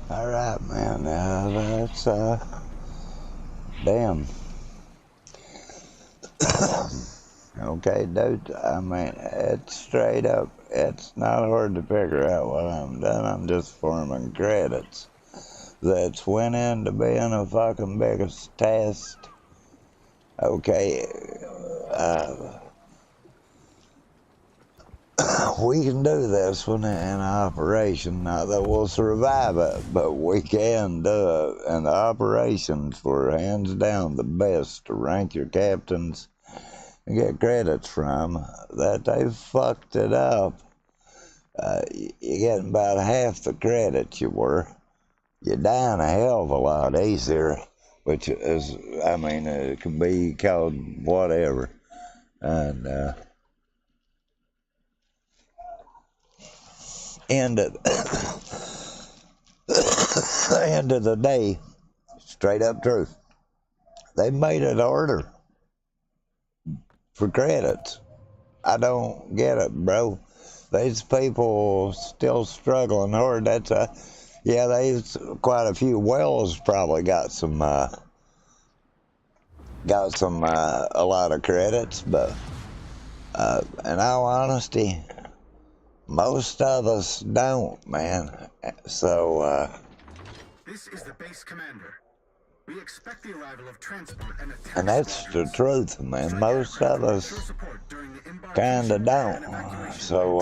All right, man. That's damn. Okay, dude. I mean, it's straight up. It's not hard to figure out what I'm doing. I'm just forming credits. That's went into being a fucking biggest test. Okay, we can do this one in operation. Not that we'll survive it, but we can do it. And the operations were hands down the best to rank your captains and get credits from. That they fucked it up. You get about half the credits you were. You're dying a hell of a lot easier, which is, I mean, it can be called whatever. And end of end of the day, straight up truth, they made it harder for credits. I don't get it, bro. These people still struggling hard. That's yeah. There's quite a few wells probably got some a lot of credits, but in all honesty, most of us don't, man. So this is the base commander. We expect the arrival of transport and attack. And that's the truth, man. Most of us kinda don't. So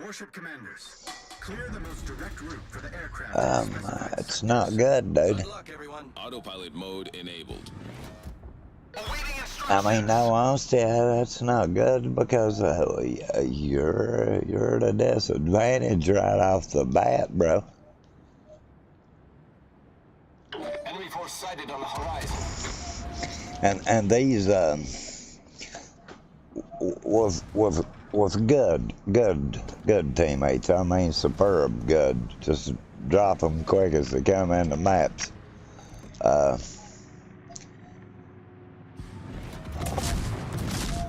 Warship commanders, clear the most direct route for the aircraft. it's not good, dude. Good luck, everyone. Autopilot mode enabled. I mean, no honesty, that's not good because you're at a disadvantage right off the bat, bro. Enemy force sighted on the horizon. And these was good teammates. I mean, superb good. Just drop them quick as they come in the maps.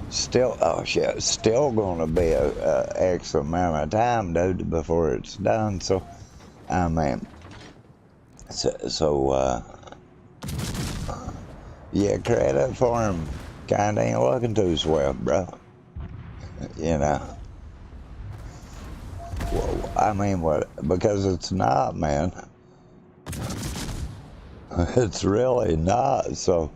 Still, oh shit, still gonna be a X amount of time, dude, before it's done. So, I mean, yeah, credit for him kinda ain't looking too swell, bro. You know. Well, I mean, what? Because it's not, man. It's really not, so.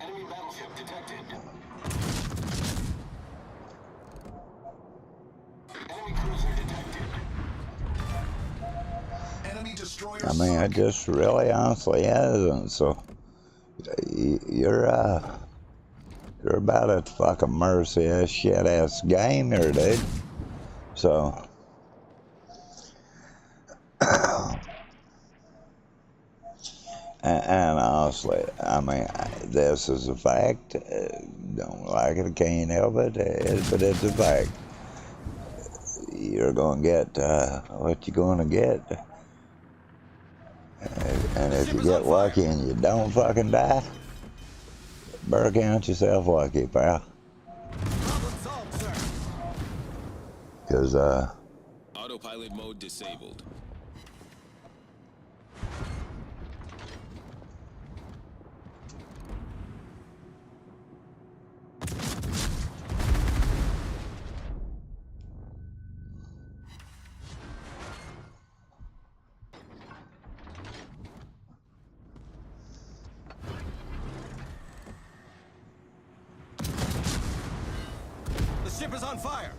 Enemy battleship detected. Enemy cruiser detected. Enemy destroyer. I mean, it just really honestly isn't, so. You're about at fucking mercy of this shit ass game here, dude. So. And honestly, I mean, this is a fact. Don't like it, can't help it, but it's a fact. You're gonna get what you're gonna get. And if you get lucky and you don't fucking die, better count yourself lucky, pal. Because, Autopilot mode disabled. The ship is on fire.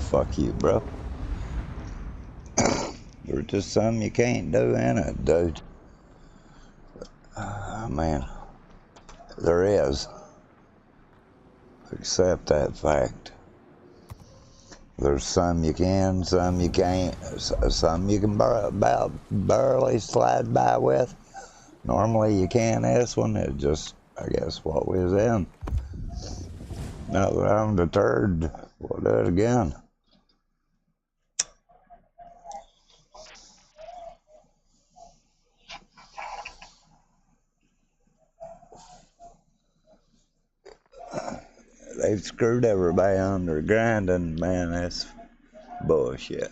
fuck you, bro. There's just something you can't do in it, dude. Man, there is. Accept that fact. There's some you can, some you can't, some you can barely slide by with. Normally you can this one. It just, I guess, what we was in. Now that I'm deterred, we'll do it again. They've screwed everybody under grinding, man. That's bullshit.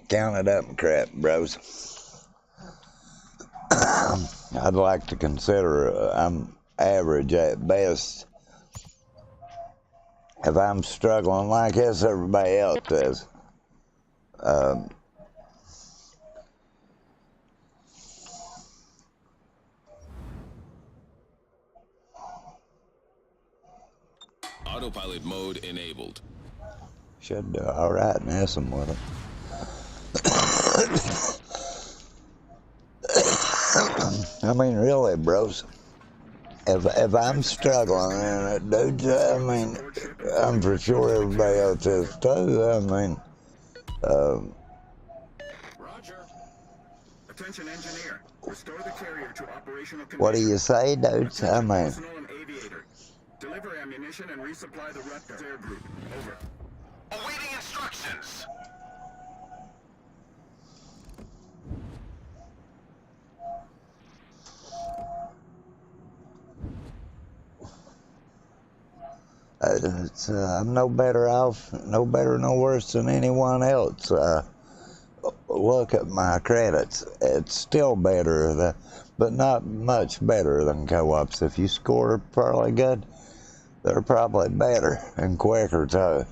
Count it up, crap, bros. I'd like to consider I'm average at best. If I'm struggling like this, everybody else is. Autopilot mode enabled. Should do all right in this one with it. I mean, really, bros. If I'm struggling in it, dude, I mean, I'm for sure everybody else is too. I mean, Roger. Attention, engineer. Restore the carrier to operational condition. what do you say, dude? I Attention, mean, personnel and aviator. Deliver ammunition and resupply the Raptor air group. Over. Awaiting instructions. I'm no better off, no better, no worse than anyone else. Look at my credits. It's still better, but not much better than co-ops. If you score fairly good, they're probably better and quicker too.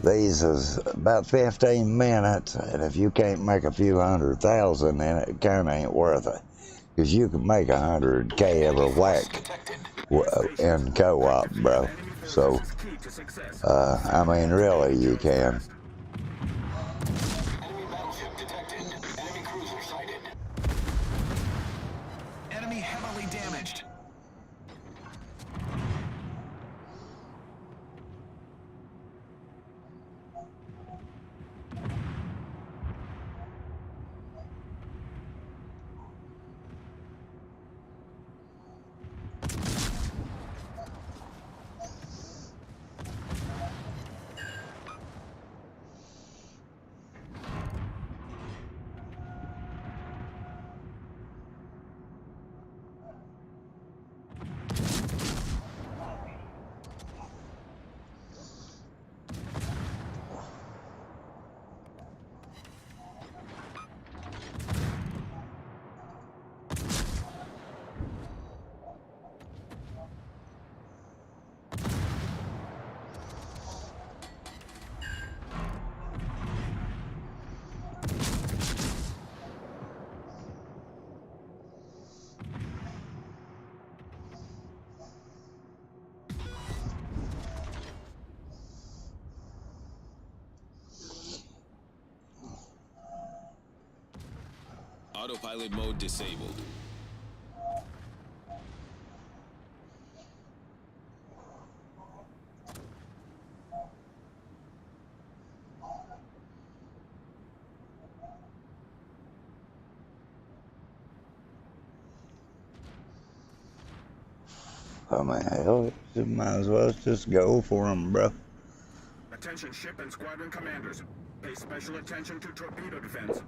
These is about 15 minutes, and if you can't make a few 100,000 in it, it kinda ain't worth it. Because you can make 100K every whack in co-op, bro. So, I mean, really, you can. Enemy battleship detected. Enemy cruiser sighted. Enemy heavily damaged. Autopilot mode disabled. I mean, hell, you might as well just go for them, bro. Attention, ship and squadron commanders. Pay special attention to torpedo defense.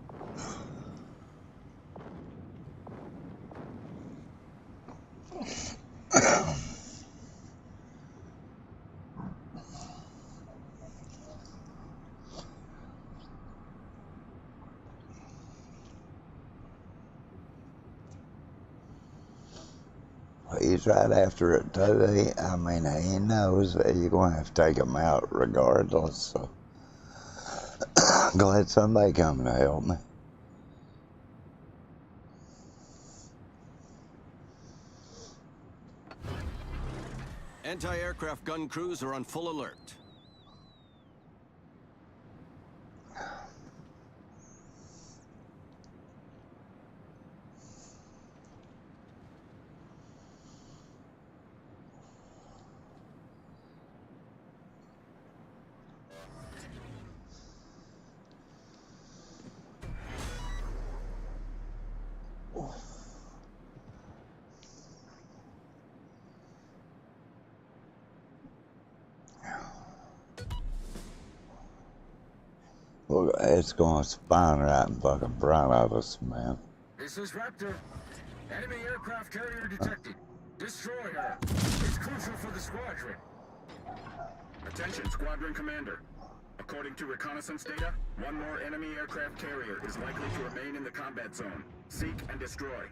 He's right after it too. I mean, he knows that you're going to have to take him out regardless. So, glad somebody coming to help me. Anti-aircraft gun crews are on full alert. Look, it's going to spawn right in fucking front of us, man. This is Raptor. Enemy aircraft carrier detected. Destroy her. It's crucial for the squadron. Attention, squadron commander. According to reconnaissance data, one more enemy aircraft carrier is likely to remain in the combat zone. Seek and destroy.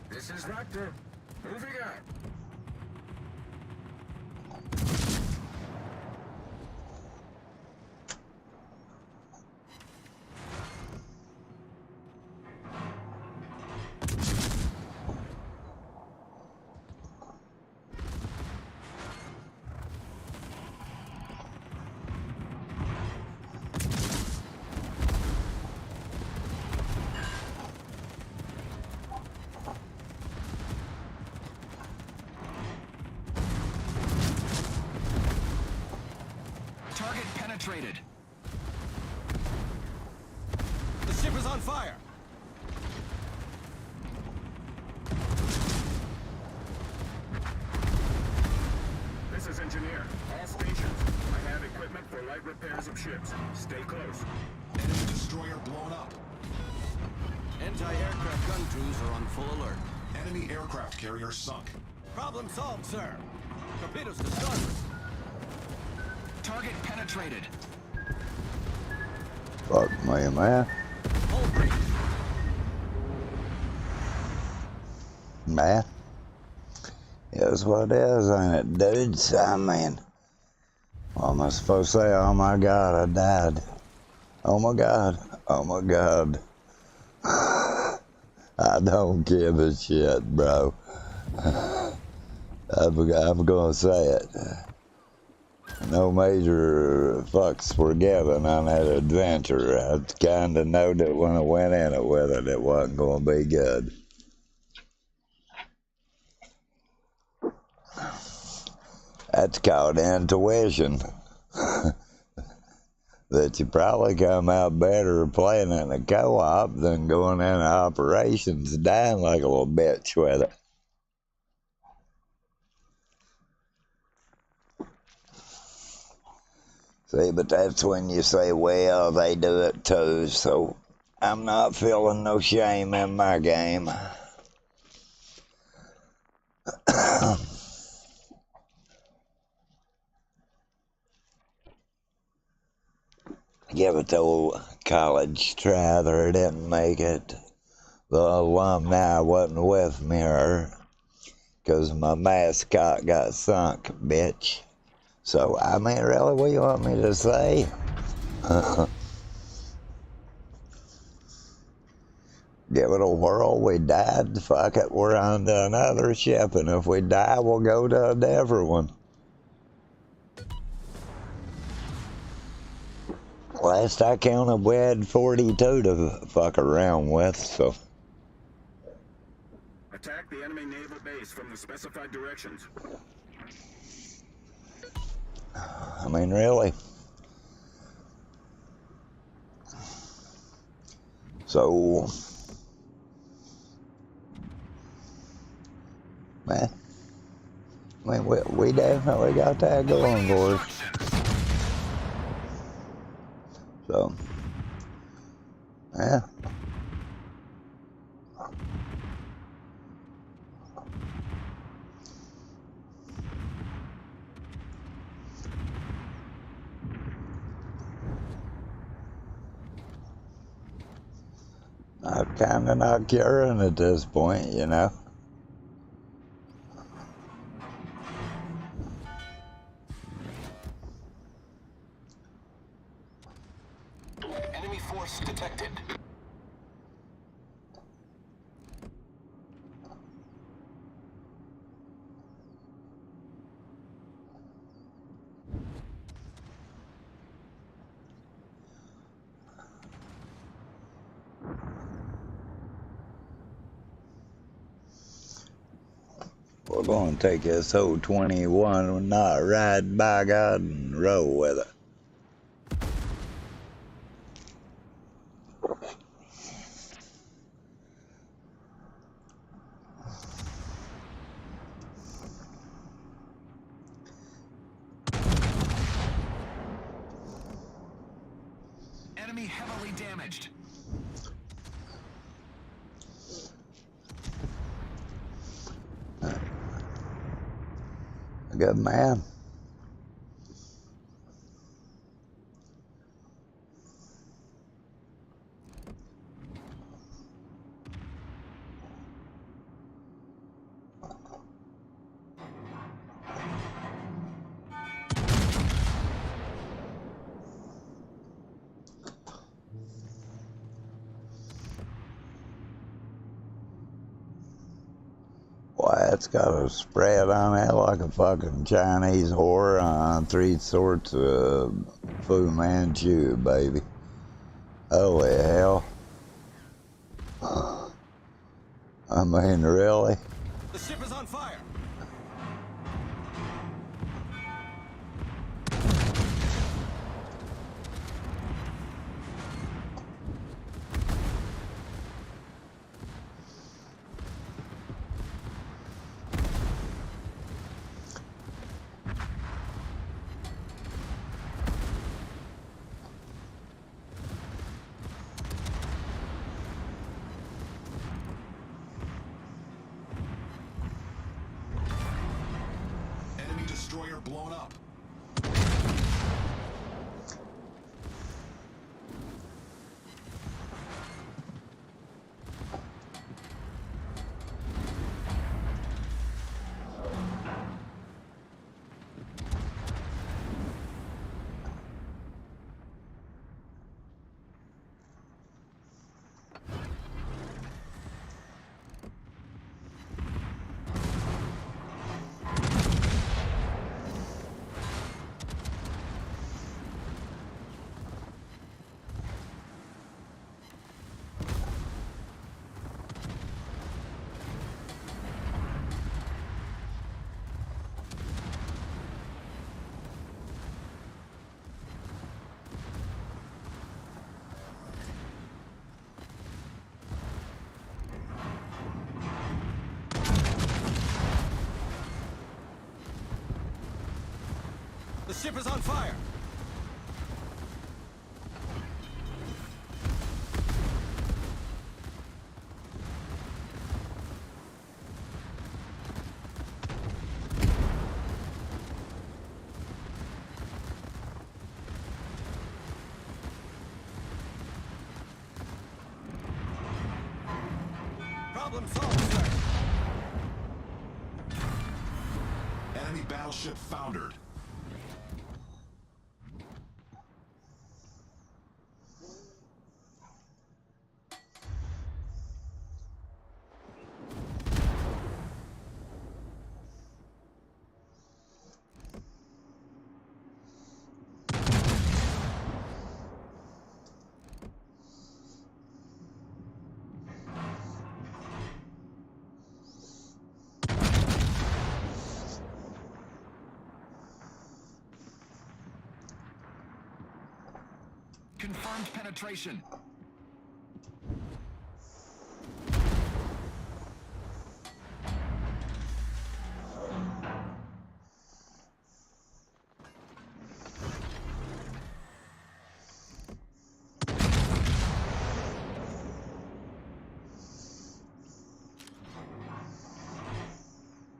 This is Raptor. Moving out. Target penetrated. The ship is on fire. This is engineer. All stations. I have equipment for light repairs of ships. Stay close. Enemy destroyer blown up. Anti-aircraft gun crews are on full alert. Enemy aircraft carrier sunk. Problem solved, sir. Torpedoes to starboard. Target penetrated. Fuck me, man. Hull breach. Man. It's what it is, ain't it, dudes? I mean, what am I supposed to say? Oh my god, I died. Oh my god. Oh my god. I don't give a shit, bro. I'm gonna say it. No major fucks were given on that adventure. I kinda knowed that when I went in it with it, it wasn't gonna be good. That's called intuition. That you probably come out better playing in a co-op than going into operations dying like a little bitch with it. See, but that's when you say, well, they do it too, so I'm not feeling no shame in my game. Give it the old college try there, didn't make it. The alumni wasn't with me, because my mascot got sunk, bitch. So, I mean, really, what do you want me to say? Give it a whirl. We died. Fuck it. We're on to another ship. And if we die, we'll go to a different one. Last I counted, we had 42 to fuck around with, so. Attack the enemy naval base from the specified directions. I mean, really. So, man, I mean, we definitely got that going for us. So, yeah. I'm kind of not caring at this point, you know. Enemy force detected. We're going to take this whole 21 and not ride by God and roll with it. Enemy heavily damaged. A good man. Why, it's got a spread on it like a fucking Chinese whore on 3 sorts of Fu Manchu, baby. Holy hell. I mean, really? The ship is on fire. Enemy destroyer blown up. The ship is on fire. Problem solved, sir. Enemy battleship foundered. Confirmed penetration.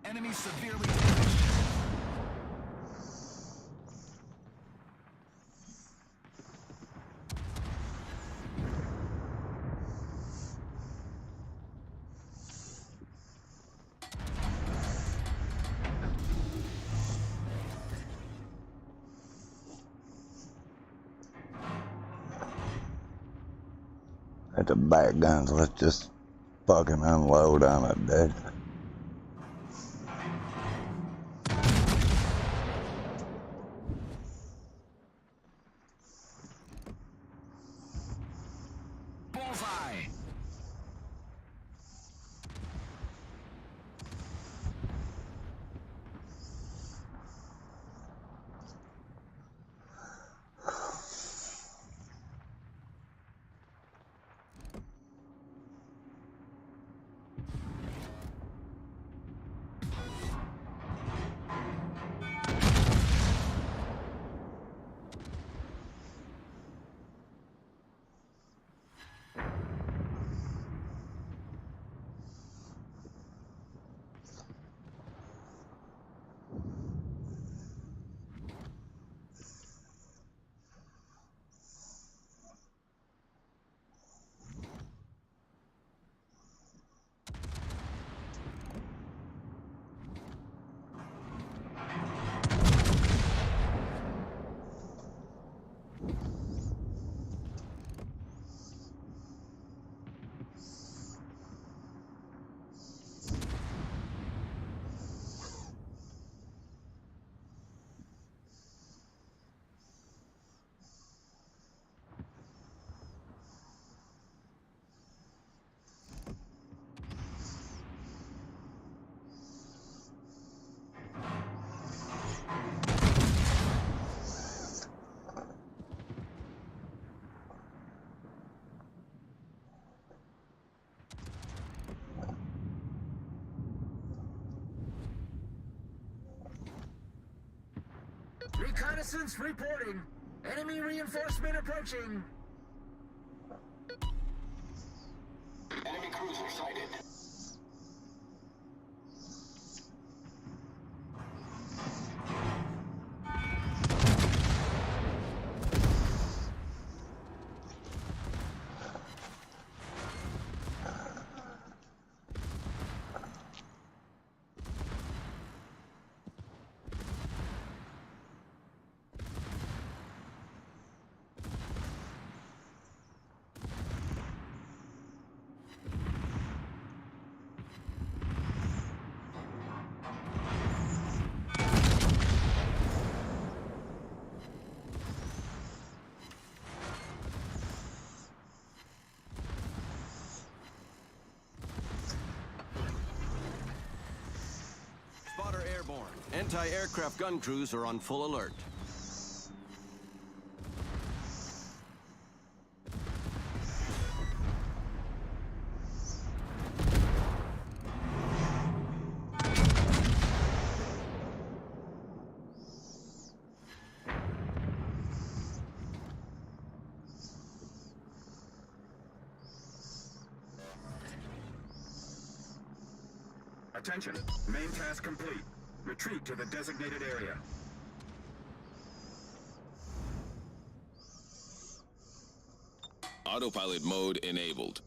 Enemy severely damaged. At the back guns, let's just fucking unload on it, dude. Bullseye. Reconnaissance reporting. Enemy reinforcement approaching. Enemy cruiser sighted. Spotter airborne. Anti-aircraft gun crews are on full alert. Attention. Main task complete. Retreat to the designated area. Autopilot mode enabled.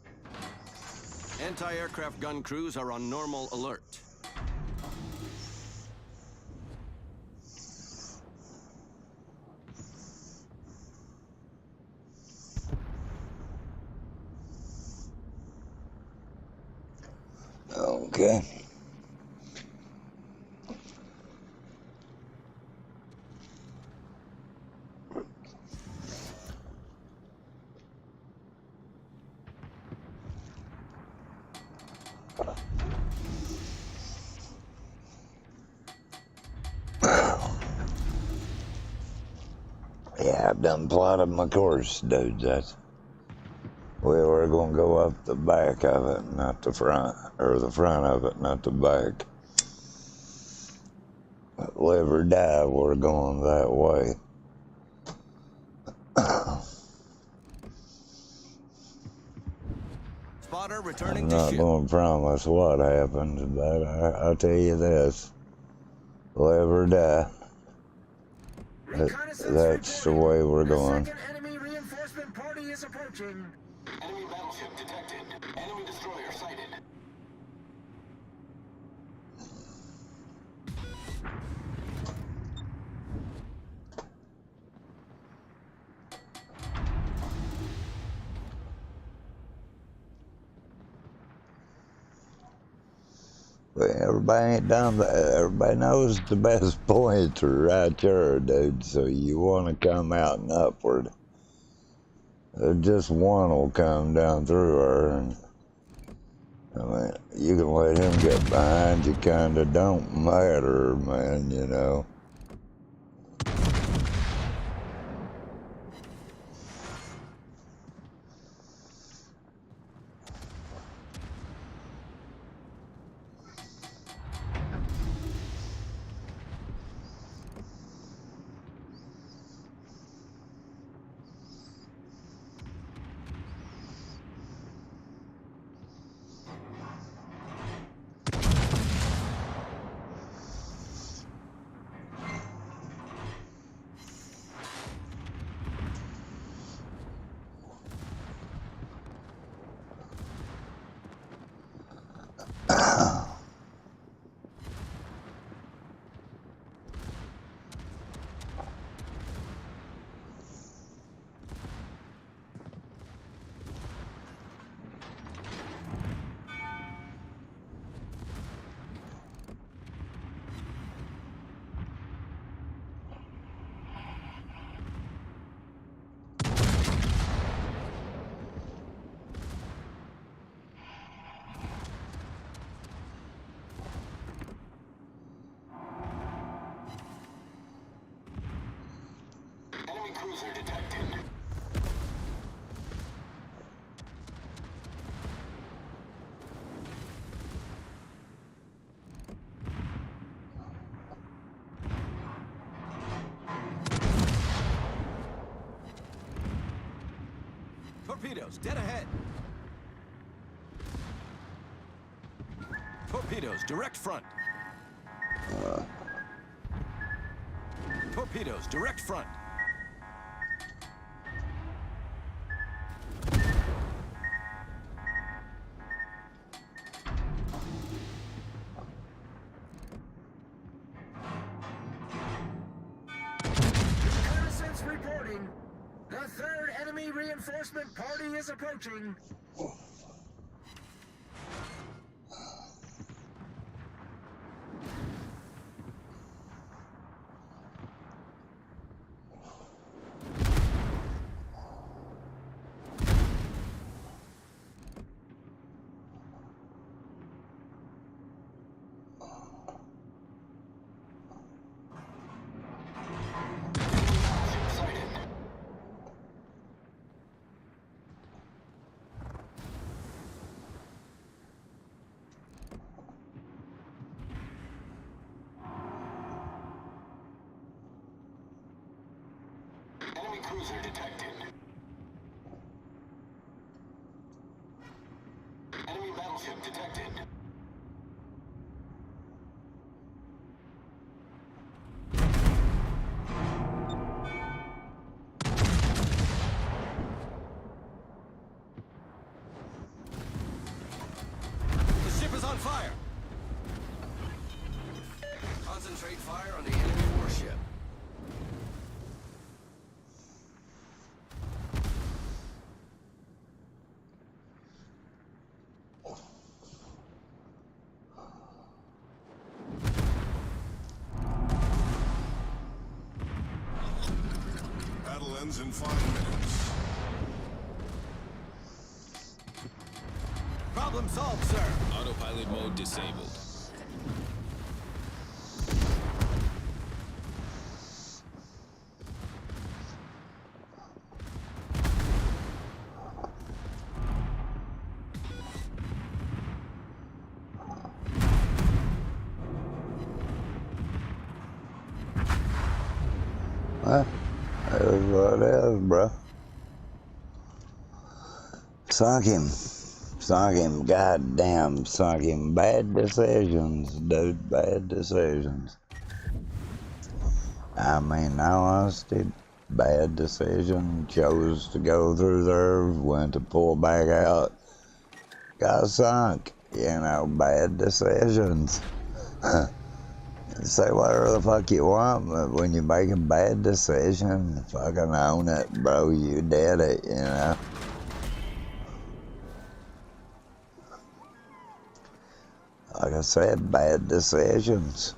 Anti-aircraft gun crews are on normal alert. Okay. Yeah, I've done plotted my course, dudes. That's we were going to go up the back of it, not the front, or the front of it, not the back. But live or die, we're going that way. Spotter I'm returning to not ship. going to promise what happens, but I'll tell you this: live or die. That's the way we're going. The second enemy reinforcement party is approaching. Enemy battleship detected. Enemy destroyer sighted. Everybody ain't done that. Everybody knows the best points are right here, dude. So you want to come out and upward. Just one will come down through her, and I mean, you can let him get behind you. Kinda don't matter, man. You know. Enemy cruiser detected. Torpedoes, dead ahead. Torpedoes, direct front. Torpedoes, direct front. Reconnaissance reporting. The third enemy reinforcement party is approaching. Enemy cruiser detected. Enemy battleship detected. The ship is on fire. Concentrate fire on the enemy warship. Battle ends in 5 minutes. Problem solved, sir. Autopilot mode disabled. Well, that is what it is, bro. Suck him. Suck him. Goddamn, suck him. Bad decisions, dude. Bad decisions. I mean, no honesty, bad decision. Chose to go through there, went to pull back out. Got sunk. You know, bad decisions. Say whatever the fuck you want, but when you make a bad decision, fucking own it, bro. You did it, you know? like I said, bad decisions.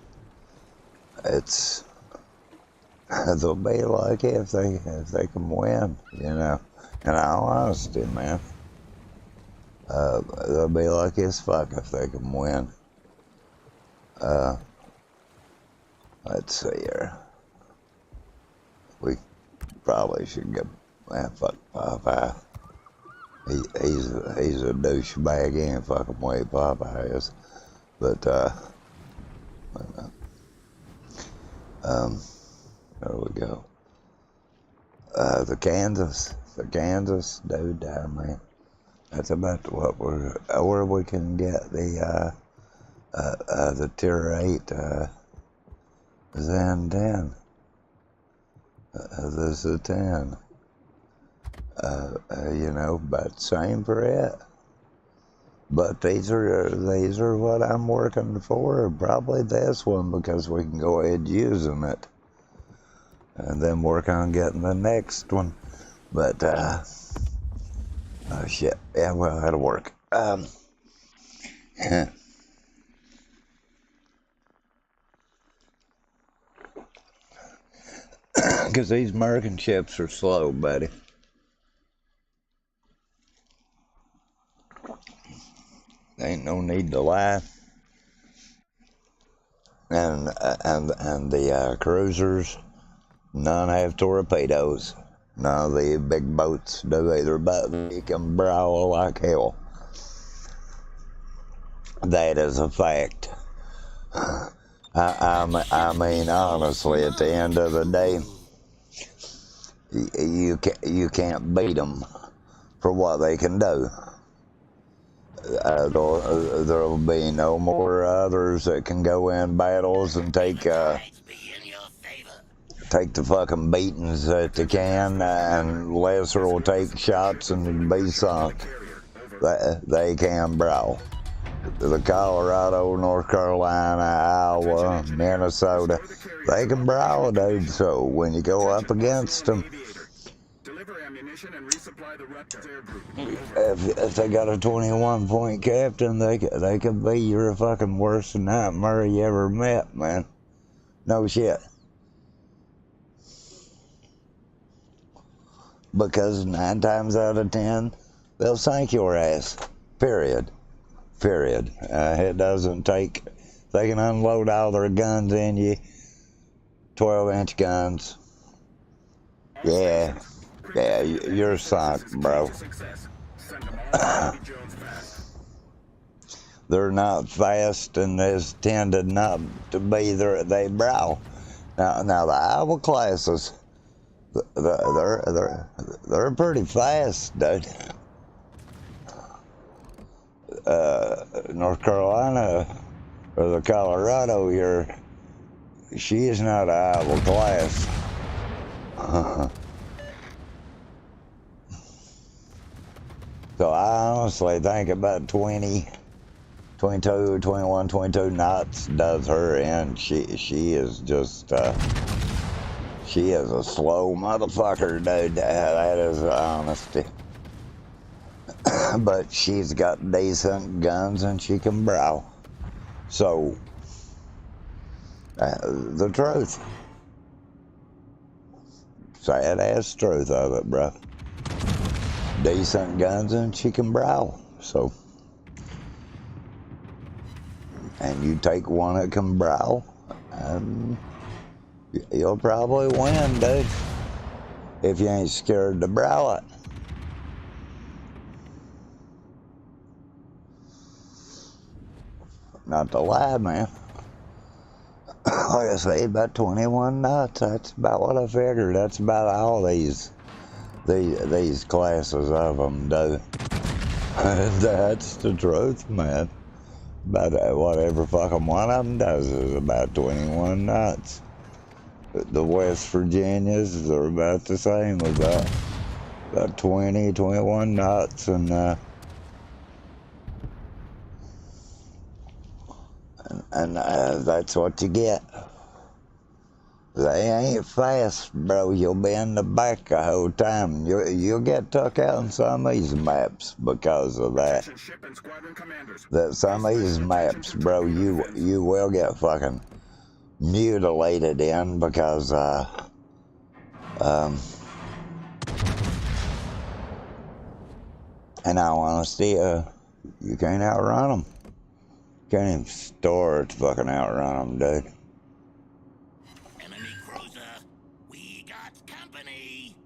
They'll be lucky if they can win, you know. In all honesty, man, they'll be lucky as fuck if they can win. Let's see here. We probably should get, man, fuck Popeye. He's a douchebag. He ain't fucking way Popeye is. But there we go. The Kansas dude, man. That's about what where we can get the tier 8 Zen 10. This is a 10. You know, but same for it. But these are what I'm working for. Probably this one because we can go ahead using it, and then work on getting the next one. But oh shit, yeah, well that'll work. Because these American ships are slow, buddy. Ain't no need to lie. And the cruisers, none have torpedoes. None of the big boats do either, but they can brawl like hell. That is a fact. I mean, honestly, at the end of the day, you can't beat them for what they can do. There'll be no more others that can go in battles and take the fucking beatings that they can, and lesser will take shots and be sunk. They can brawl. The Colorado, North Carolina, Iowa, Minnesota, they can brawl, dude. So when you go up against them, if they got a 21-point captain, they could be your fucking worst nightmare you ever met, man. No shit. Because 9 times out of 10, they'll sink your ass. Period. It doesn't take. They can unload all their guns in you. 12-inch guns. Yeah, you're sunk, bro. They're not fast, and is tended not to be. They brawl. Now the Iowa classes, they're pretty fast, dude. North Carolina or the Colorado, she is not an Iowa class. So I honestly think about 20, 22, 21, 22 knots does her in. She is just, she is a slow motherfucker, dude. That is honesty. But she's got decent guns and she can brawl. So, the truth. Sad ass truth of it, bro. Decent guns and she can brawl. So, and you take one that can brawl, and you'll probably win, dude. If you ain't scared to brawl it. Not to lie, man. Like I say, about 21 knots. That's about what I figured. That's about all these classes of them do. That's the truth, man. About whatever fucking one of them does is about 21 knots. The West Virginias are about the same, about 20, 21 knots, and that's what you get. They ain't fast, bro. You'll be in the back the whole time. You'll get took out on some of these maps because of that. Attention ship and squadron commanders. That some of these Pay special attention maps, to bro, torpedo defense. you will get fucking mutilated in because in all honesty, you can't outrun them. Can't even store to fucking outrun them, dude. Enemy cruiser, we got company.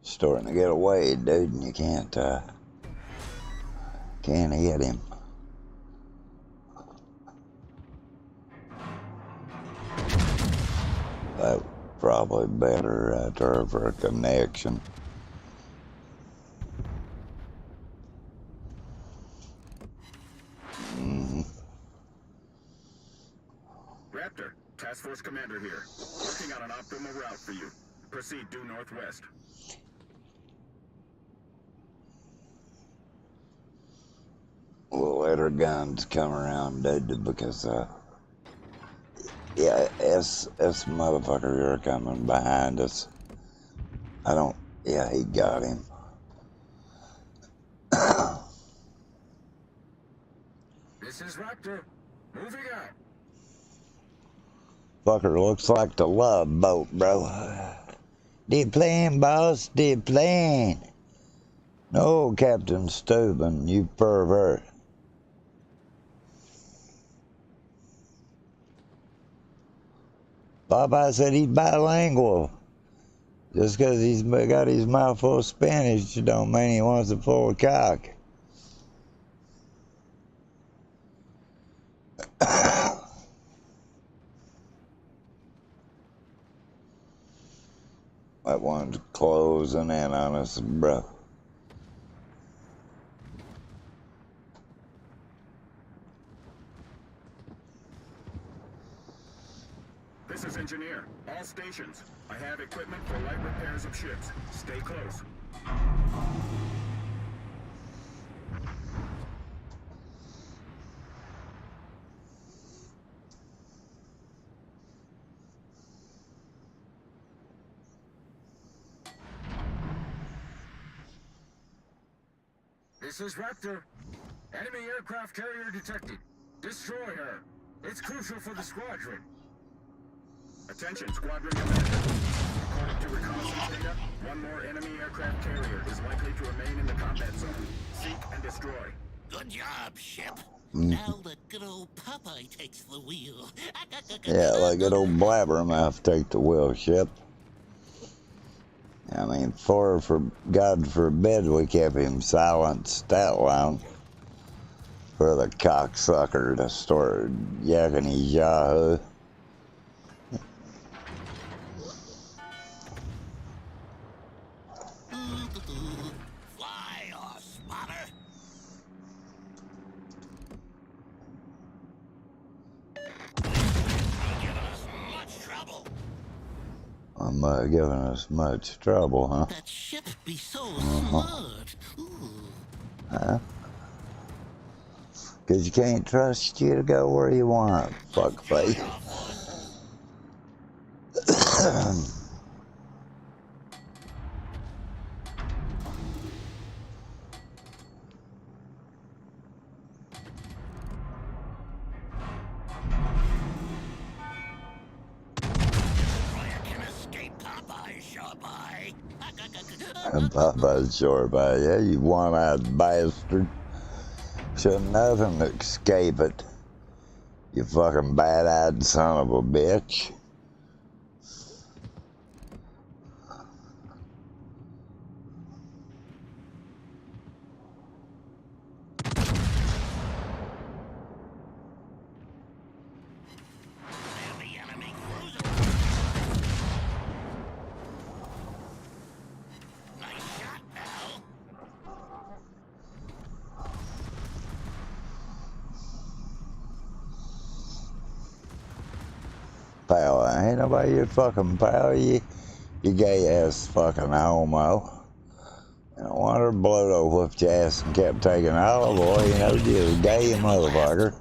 Starting to get away, dude, and you can't hit him. That's probably better right there for a connection. Raptor, Task Force Commander here. Working on an optimal route for you. Proceed due northwest. We'll let our guns come around, dude, because yeah, S motherfuckers are coming behind us. Yeah, he got him. This is Raptor. Moving out. Fucker looks like the love boat, bro. Deplane, boss, deplane. No, Captain Steuben, you pervert. Popeye said he's bilingual. Just because he's got his mouth full of Spanish don't mean he wants it full of cock. That one's closing in on us, bro. This is Engineer. All stations. I have equipment for light repairs of ships. Stay close. This is Raptor. Enemy aircraft carrier detected. Destroy her. It's crucial for the squadron. Attention, squadron commander. According to reconnaissance data, one more enemy aircraft carrier is likely to remain in the combat zone. Seek and destroy. Good job, ship. Now the good old Popeye takes the wheel. Yeah, like good old blabbermouth take the wheel, ship. I mean, for God forbid we kept him silenced that long for the cocksucker to start yakking his yahoo. Fly, or spotter. You're giving us much trouble. I'm giving us much trouble, huh? That ship be so smart. Ooh. Huh? Because you can't trust you to go where you want, fuckface. Popeye's sure by yeah, you one-eyed bastard. Should nothing escape it. You fucking bad-eyed son of a bitch. pal. Ain't nobody your fucking pal. You gay ass fucking homo. And I wanted to blow whipped your ass and kept taking olive oil. You know, you gay motherfucker.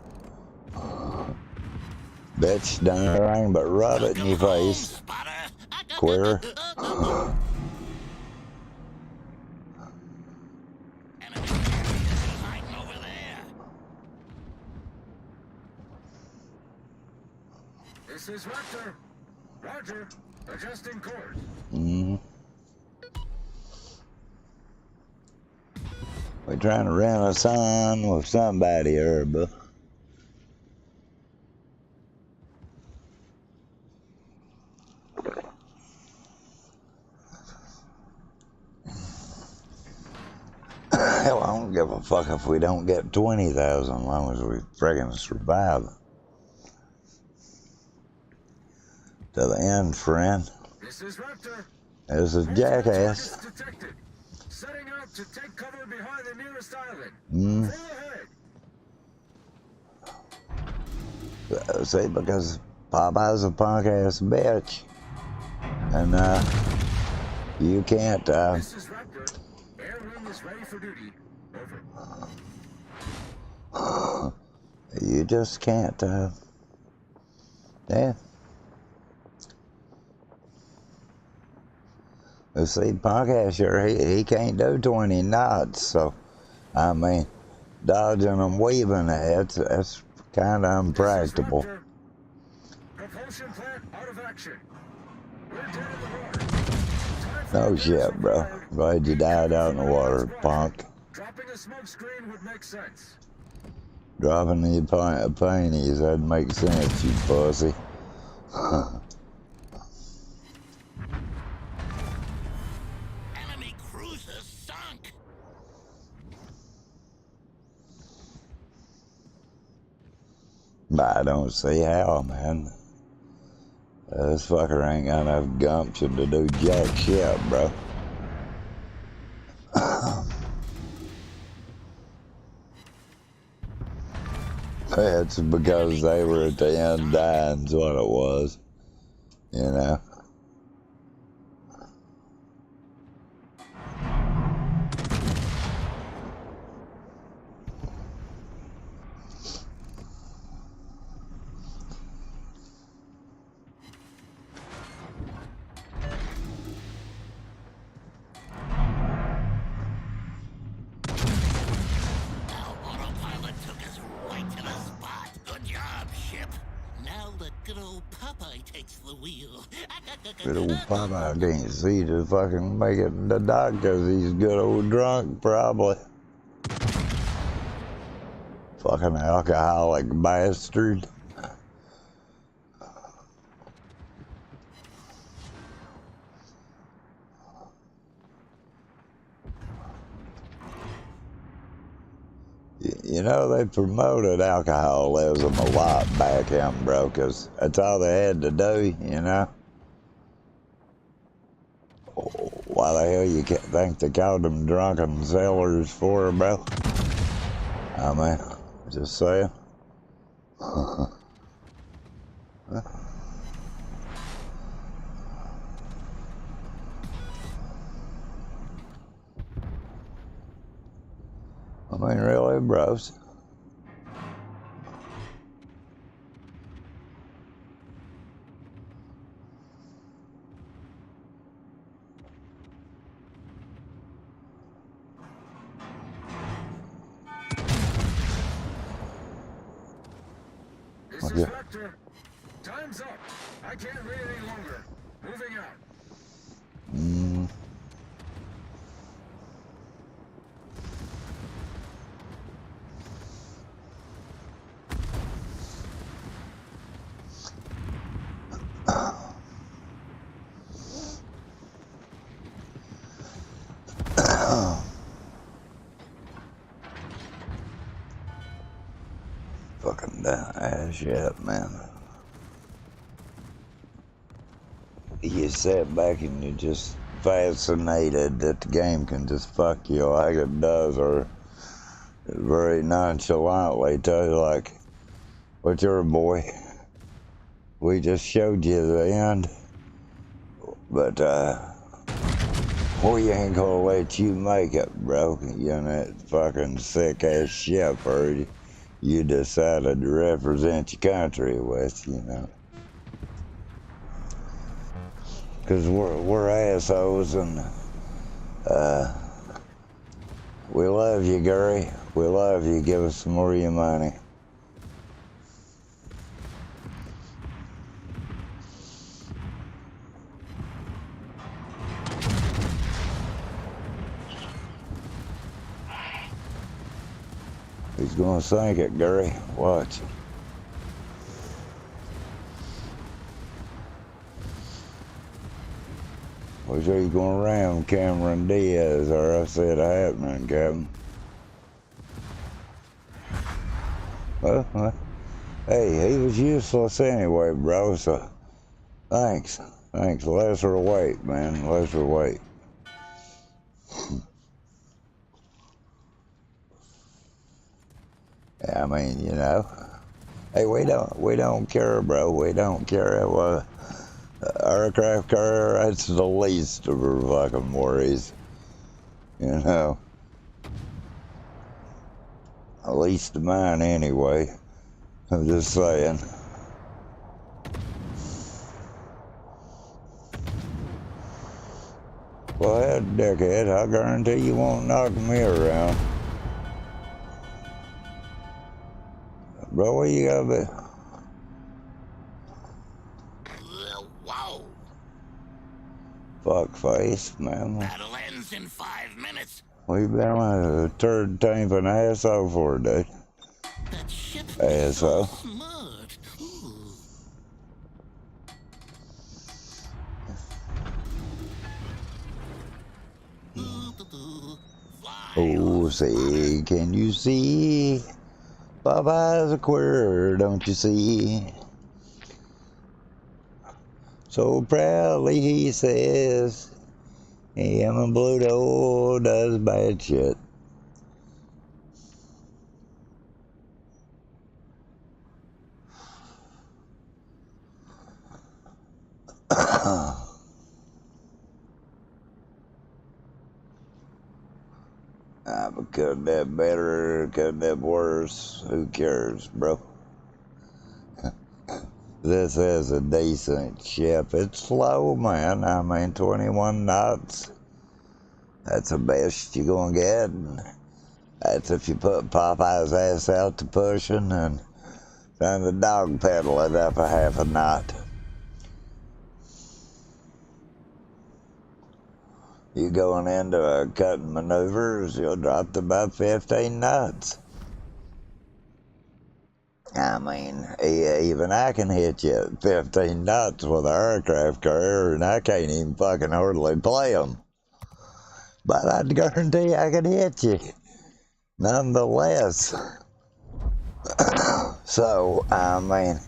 Bitch done everything but rub it in your Home, face. spotter. Queer. Enemy carriers hiding over there. This is Raptor. Roger. Adjusting course. We're trying to rent a son with somebody here, but hell, I don't give a fuck if we don't get 20,000 as long as we friggin' survive. To the end, friend. This is Raptor. This is Jackass. Targets detected. Setting up to take cover behind the nearest island. Full ahead. See, because Popeye's a punk ass bitch. And, you can't, This is Raptor. Air wing is ready for duty. Over. you just can't, yeah. You see, punk ass here, he can't do 20 knots, so, I mean, dodging and weaving, that's kind of unpractical. Propulsion plant out of action. We're dead in the water. No shit, bro. Glad you died out in the water, punk. Dropping a smoke screen would make sense. Dropping the panties, that'd make sense, you pussy. Enemy cruiser sunk. But I don't see how, man. This fucker ain't got enough gumption to do jack shit, bro. It's because they were at the end dying's what it was. You know? Our autopilot took us right to the spot. Good job, ship. Now the good old Popeye takes the wheel. Good old Popeye can't see to fucking make it to the dock because he's good old drunk, probably. Fucking alcoholic bastard. You know, they promoted alcoholism a lot back in, bro, because that's all they had to do, you know? Why the hell you think they called them drunken sailors for, bro? I mean, just saying. I mean, really, bros. This is Raptor. Time's up. I can't wait any longer. Moving out. Fucking ass shit, man. You sit back and you're just fascinated that the game can just fuck you like it does, or very nonchalantly tell you, like, what's your boy? We just showed you the end. But, we ain't gonna let you make it, bro. You know, that fucking sick-ass ship you decided to represent your country with, you know. Because we're assholes, and, we love you, Gary. We love you. Give us some more of your money. He's gonna sink it, Gary. Watch. We sure he's gonna ram Cameron Diaz, or I said happening, Captain. Well, hey, he was useless anyway, bro, so thanks. Thanks. Lesser weight, man. Lesser weight. I mean, you know. Hey, we don't care, bro. We don't care. Well, aircraft carrier, that's the least of our fucking worries. You know. At least of mine, anyway. I'm just saying. Go ahead, dickhead. I guarantee you won't knock me around. Bro, what you gotta be? Whoa! Fuck face, man. Battle ends in 5 minutes. We've been on a turd tank and asshole for a day. That ship's Asshole. so smart. Ooh. Oh, say, can you see? Popeye's a queer, don't you see? So proudly he says, him and Bluto does bad shit. But couldn't have better, couldn't have worse. Who cares, bro? This is a decent ship. It's slow, man. I mean, 21 knots. That's the best you're gonna get. And that's if you put Popeye's ass out to pushing and then the dog pedal it up a half a knot. You going into a cutting maneuvers, you'll drop to about 15 knots. I mean, even I can hit you at 15 knots with an aircraft carrier, and I can't even fucking hardly play them. But I'd guarantee I could hit you, nonetheless. So, I mean,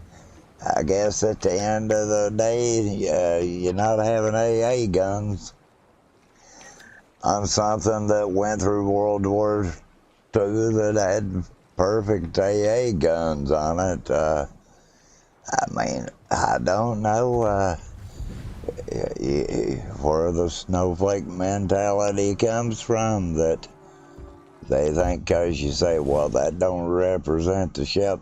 I guess at the end of the day, you're not having AA guns on something that went through World War II that had perfect AA guns on it. I mean, I don't know where the snowflake mentality comes from, that they think because you say, well, that don't represent the ship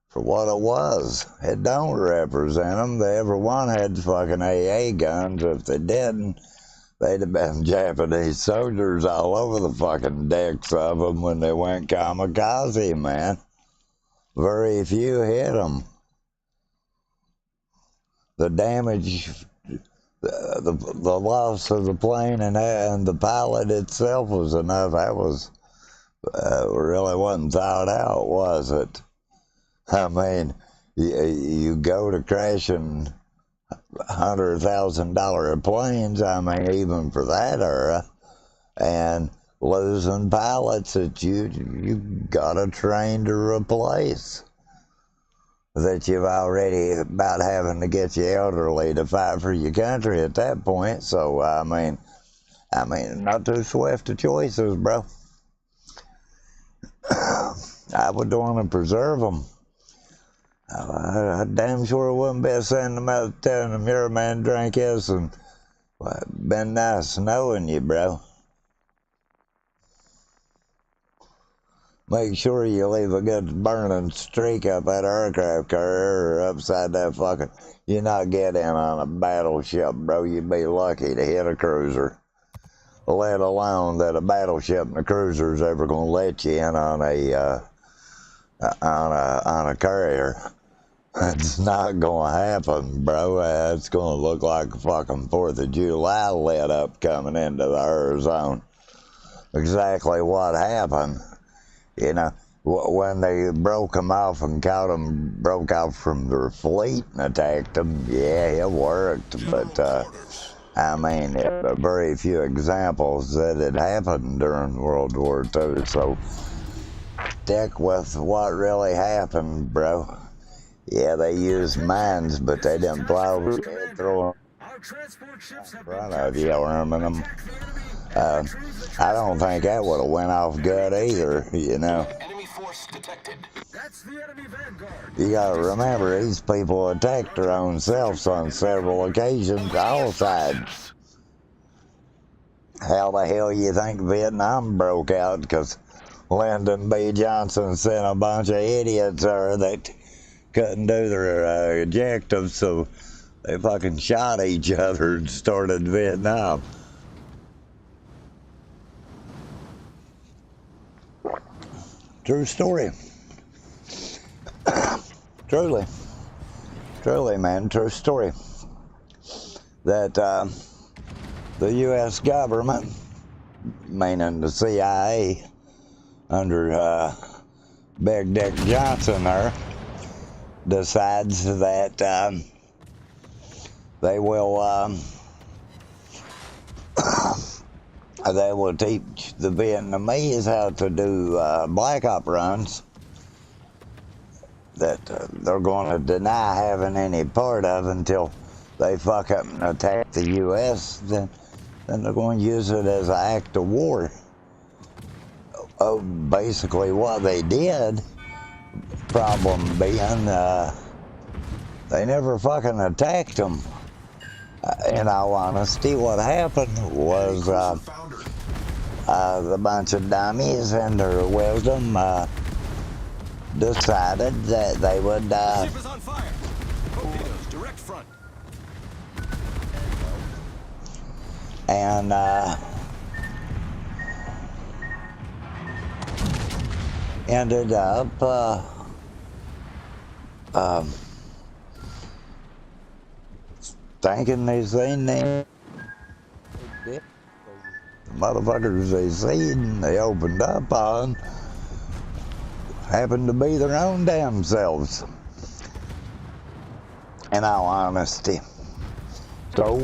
for what it was. It don't represent them. Everyone had fucking AA guns. If they didn't, they'd have been Japanese soldiers all over the fucking decks of them when they went kamikaze, man. Very few hit them. The damage, the loss of the plane and the pilot itself was enough. That was really wasn't thought out, was it? I mean, you go to crashing $100,000 planes. I mean, even for that era, and losing pilots that you gotta train to replace, that you've already about having to get your elderly to fight for your country at that point. So I mean, not too swift of choices, bro. I would want to preserve them. I damn sure wouldn't be sending them out telling them your man drank this and well, been nice knowing you, bro. Make sure you leave a good burning streak up that aircraft carrier or upside that fucking... You not get in on a battleship, bro. You'd be lucky to hit a cruiser. Let alone that a battleship and a cruiser is ever going to let you in on a carrier. It's not going to happen, bro. It's going to look like a fucking 4th of July lit up coming into the Arizona. Exactly what happened. You know, when they broke them off and caught them, broke off from their fleet and attacked them, yeah, it worked. But, I mean, very few examples that it happened during World War II. So, stick with what really happened, bro. Yeah, they used mines, but they didn't plow through them in front of you, arming them. I don't think that would have went off good either, you know. Enemy force detected. That's the enemy vanguard. You gotta remember, these people attacked their own selves on several occasions, all sides. How the hell you think Vietnam broke out? Because Lyndon B. Johnson sent a bunch of idiots there that couldn't do their objectives, so they fucking shot each other and started Vietnam. True story. Truly, man, true story. That the U.S. government, meaning the CIA, under Big Dick Johnson there, decides that they will teach the Vietnamese how to do black op runs that they're going to deny having any part of until they fuck up and attack the U.S. Then they're going to use it as an act of war. Oh, basically what they did, problem being, they never fucking attacked them. In all honesty, what happened was the bunch of dummies in their wisdom decided that they would Ship is on fire. Torpedoes, direct front. and ended up thinking they seen them. The motherfuckers they seen, they opened up on, happened to be their own damn selves. In all honesty. So,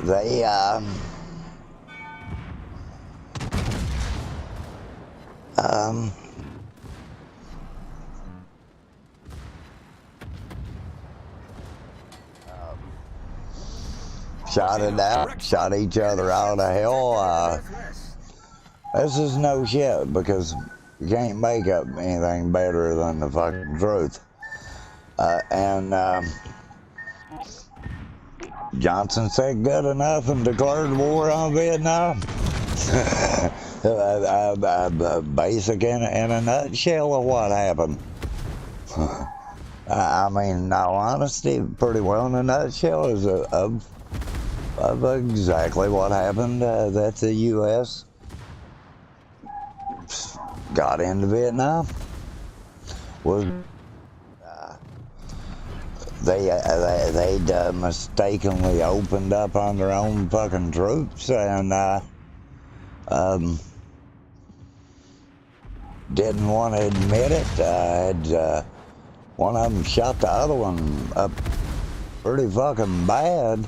they, shot it out, shot each other out of hell. This is no shit, because you can't make up anything better than the fucking truth. Johnson said good enough and declared war on Vietnam. Basic in a nutshell of what happened. I mean, in all honesty, pretty well in a nutshell is of exactly what happened. That the U.S. got into Vietnam. Was they'd mistakenly opened up on their own fucking troops and didn't want to admit it. One of them shot the other one up pretty fucking bad.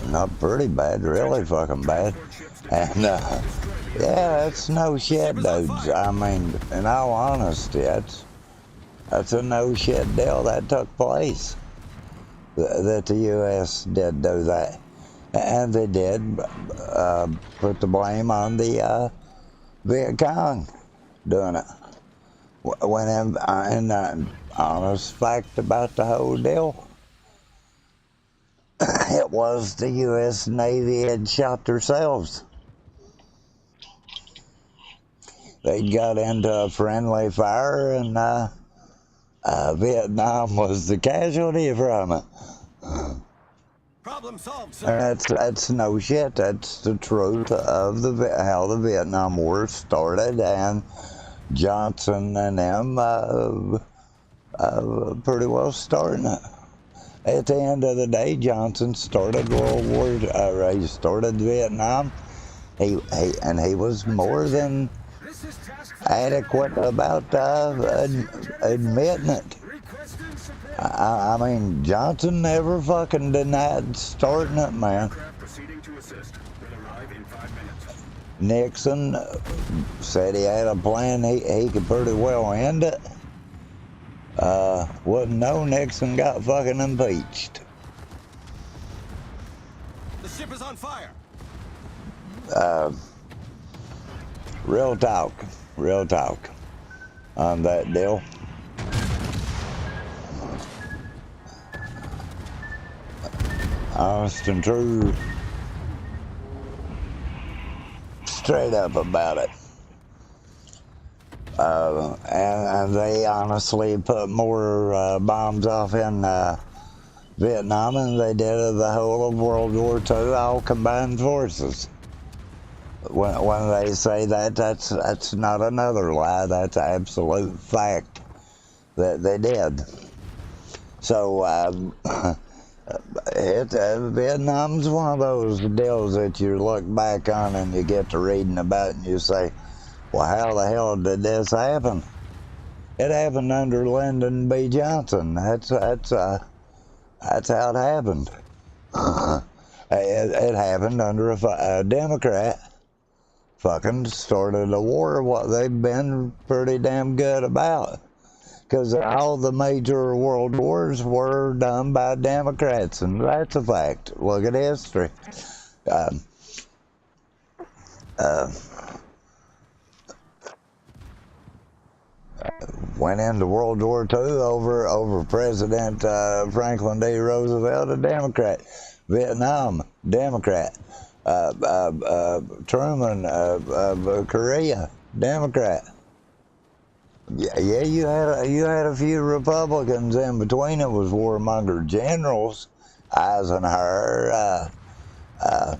Not pretty bad, really fucking bad. And yeah, that's no shit, dudes. I mean, in all honesty, that's a no shit deal that took place. That the U.S. did do that, and they did put the blame on the Viet Cong doing it. When honest fact about the whole deal, it was the U.S. Navy had shot themselves. They got into a friendly fire, and Vietnam was the casualty from it. Problem solved, sir. And that's no shit. That's the truth of how the Vietnam War started, and Johnson and them pretty well starting it. At the end of the day, Johnson started he started Vietnam. He was more than This is task force adequate about admitting it. requesting support. I mean, Johnson never fucking denied starting it, man. Aircraft proceeding to assist. Will arrive in 5 minutes. Nixon said he had a plan. He could pretty well end it. Wouldn't know Nixon got fucking impeached. The ship is on fire. Real talk on that deal. Honest and true, straight up about it. And they honestly put more bombs off in Vietnam than they did of the whole of World War II, all combined forces. When they say that, that's not another lie. That's absolute fact that they did. So Vietnam's one of those deals that you look back on and you get to reading about and you say, well, how the hell did this happen? It happened under Lyndon B. Johnson. That's how it happened. It happened under a Democrat. Fucking started a war, what they've been pretty damn good about. Because all the major world wars were done by Democrats, and that's a fact. Look at history. Went into World War II over President Franklin D. Roosevelt, a Democrat. Vietnam, Democrat. Truman, Korea, Democrat. Yeah, you had a few Republicans in between. It was warmonger generals, Eisenhower. I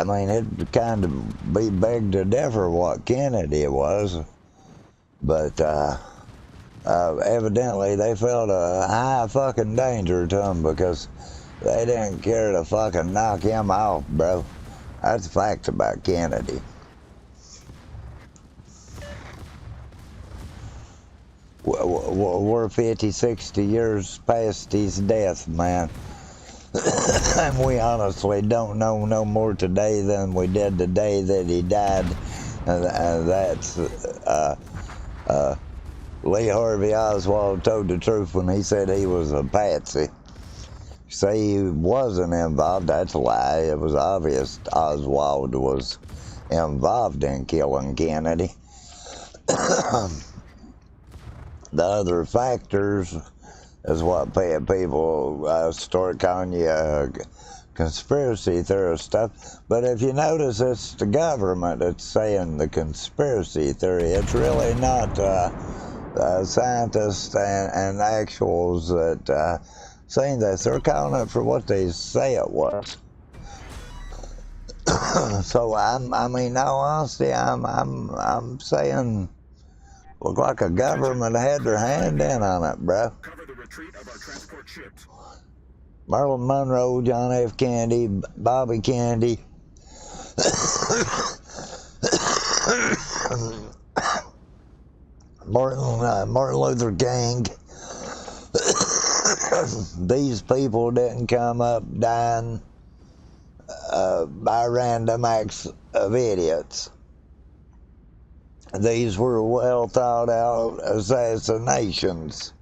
mean, it'd kind of be begged to differ what Kennedy was, but evidently they felt a high fucking danger to him because they didn't care to fucking knock him off, bro. That's a fact about Kennedy. We're 50, 60 years past his death, man. And we honestly don't know no more today than we did the day that he died. And that's Lee Harvey Oswald told the truth when he said he was a patsy. Say he wasn't involved, that's a lie. It was obvious Oswald was involved in killing Kennedy. The other factors is what people start calling you conspiracy theorist stuff. But if you notice, it's the government that's saying the conspiracy theory. It's really not scientists and actuals that saying this. They're calling it for what they say it was. So I mean, in all honesty, I'm saying, look like a government had their hand in on it, bro. Cover the retreat of our transport ships. Marilyn Monroe, John F. Kennedy, Bobby Kennedy. Martin Luther King. These people didn't come up dying by random acts of idiots. These were well thought out assassinations.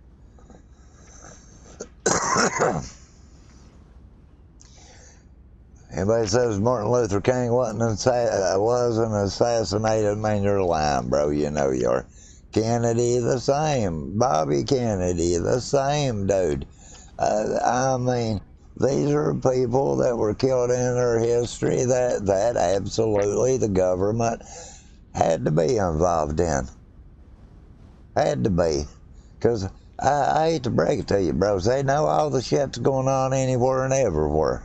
Anybody says Martin Luther King wasn't assassinated, man, you're lying, bro. You know you are. Kennedy, the same. Bobby Kennedy, the same, dude. I mean, these are people that were killed in their history that absolutely the government had to be involved in. Had to be. Because I hate to break it to you, bros. They know all the shit's going on anywhere and everywhere.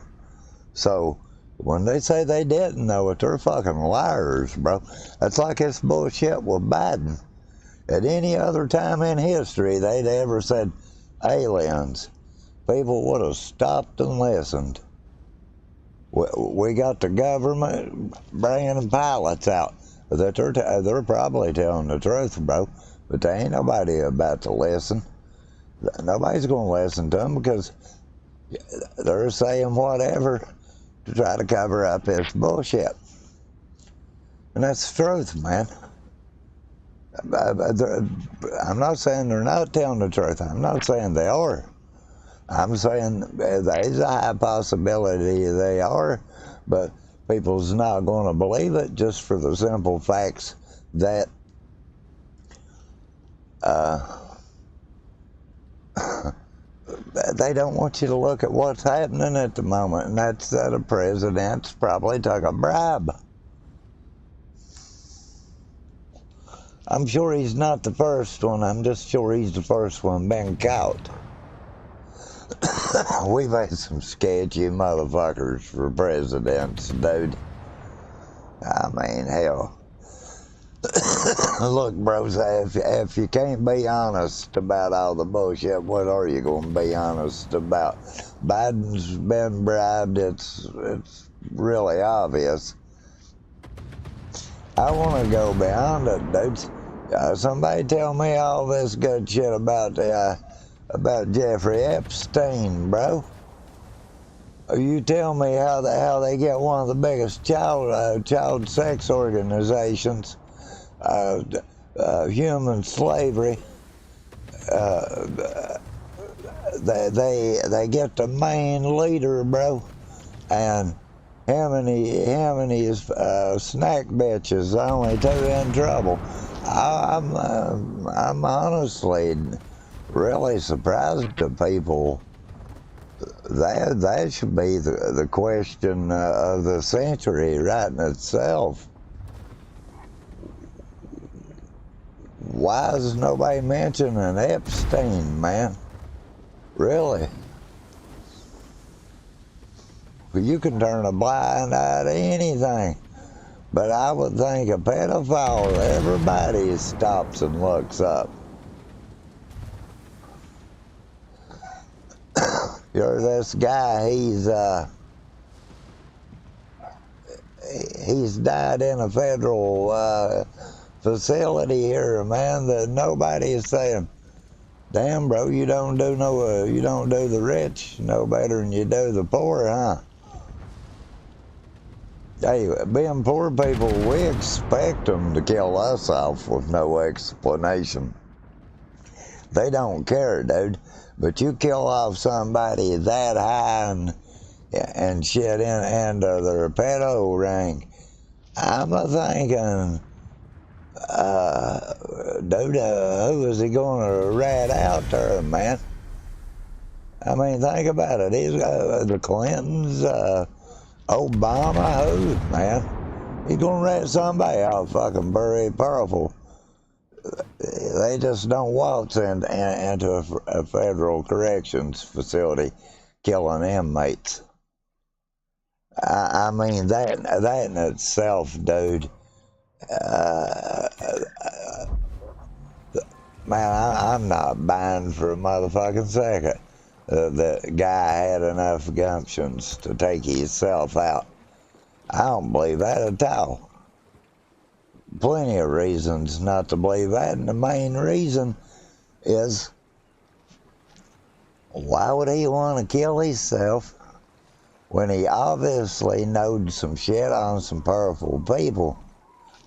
So when they say they didn't know it, they're fucking liars, bro. That's like this bullshit with Biden. At any other time in history, they'd ever said aliens. People would have stopped and listened. We got the government bringing pilots out that they're probably telling the truth, bro. But they ain't nobody about to listen. Nobody's going to listen to them because they're saying whatever to try to cover up this bullshit. And that's the truth, man. I'm not saying they're not telling the truth. I'm not saying they are. I'm saying there's a high possibility they are, but people's not going to believe it just for the simple facts that they don't want you to look at what's happening at the moment, and that's that a president's probably took a bribe. I'm sure he's not the first one. I'm just sure he's the first one been caught. We've had some sketchy motherfuckers for presidents, dude. I mean, hell. Look, bros, if you can't be honest about all the bullshit, what are you going to be honest about? Biden's been bribed. It's really obvious. I want to go beyond it, dudes. Somebody tell me all this good shit about Jeffrey Epstein, bro. You tell me how they get one of the biggest child sex organizations, human slavery. They get the main leader, bro, and him and his snack bitches, the only two in trouble. I'm honestly really surprised to people. That should be the question of the century right in itself. Why is nobody mentioning Epstein, man? Really? You can turn a blind eye to anything. But I would think a pedophile, everybody stops and looks up. You're this guy, he's died in a federal facility here, man, that nobody is saying, damn, bro, you don't do the rich no better than you do the poor, huh? Hey, being poor people, we expect them to kill us off with no explanation. They don't care, dude. But you kill off somebody that high and shit into their pedo ring, I'm thinking, dude, who is he going to rat out there, man? I mean, think about it. He's the Clintons, Obama, who, man? He's going to rat somebody out fucking very powerful. They just don't waltz into a federal corrections facility killing inmates. I mean, that in itself, dude, man, I'm not buying for a motherfucking second. The guy had enough gumptions to take himself out. I don't believe that at all. Plenty of reasons not to believe that, and the main reason is, why would he want to kill himself when he obviously knowed some shit on some powerful people?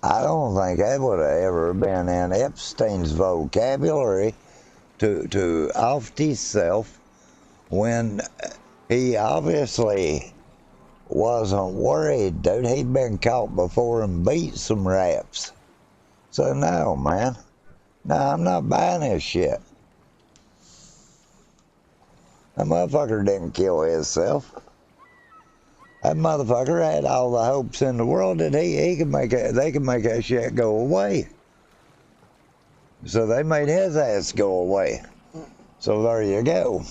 I don't think that would have ever been in Epstein's vocabulary to off himself when he obviously wasn't worried, dude. He'd been caught before and beat some raps. So no, man. No, I'm not buying this shit. That motherfucker didn't kill himself. That motherfucker had all the hopes in the world that he could make it, they could make that shit go away. So they made his ass go away. So there you go.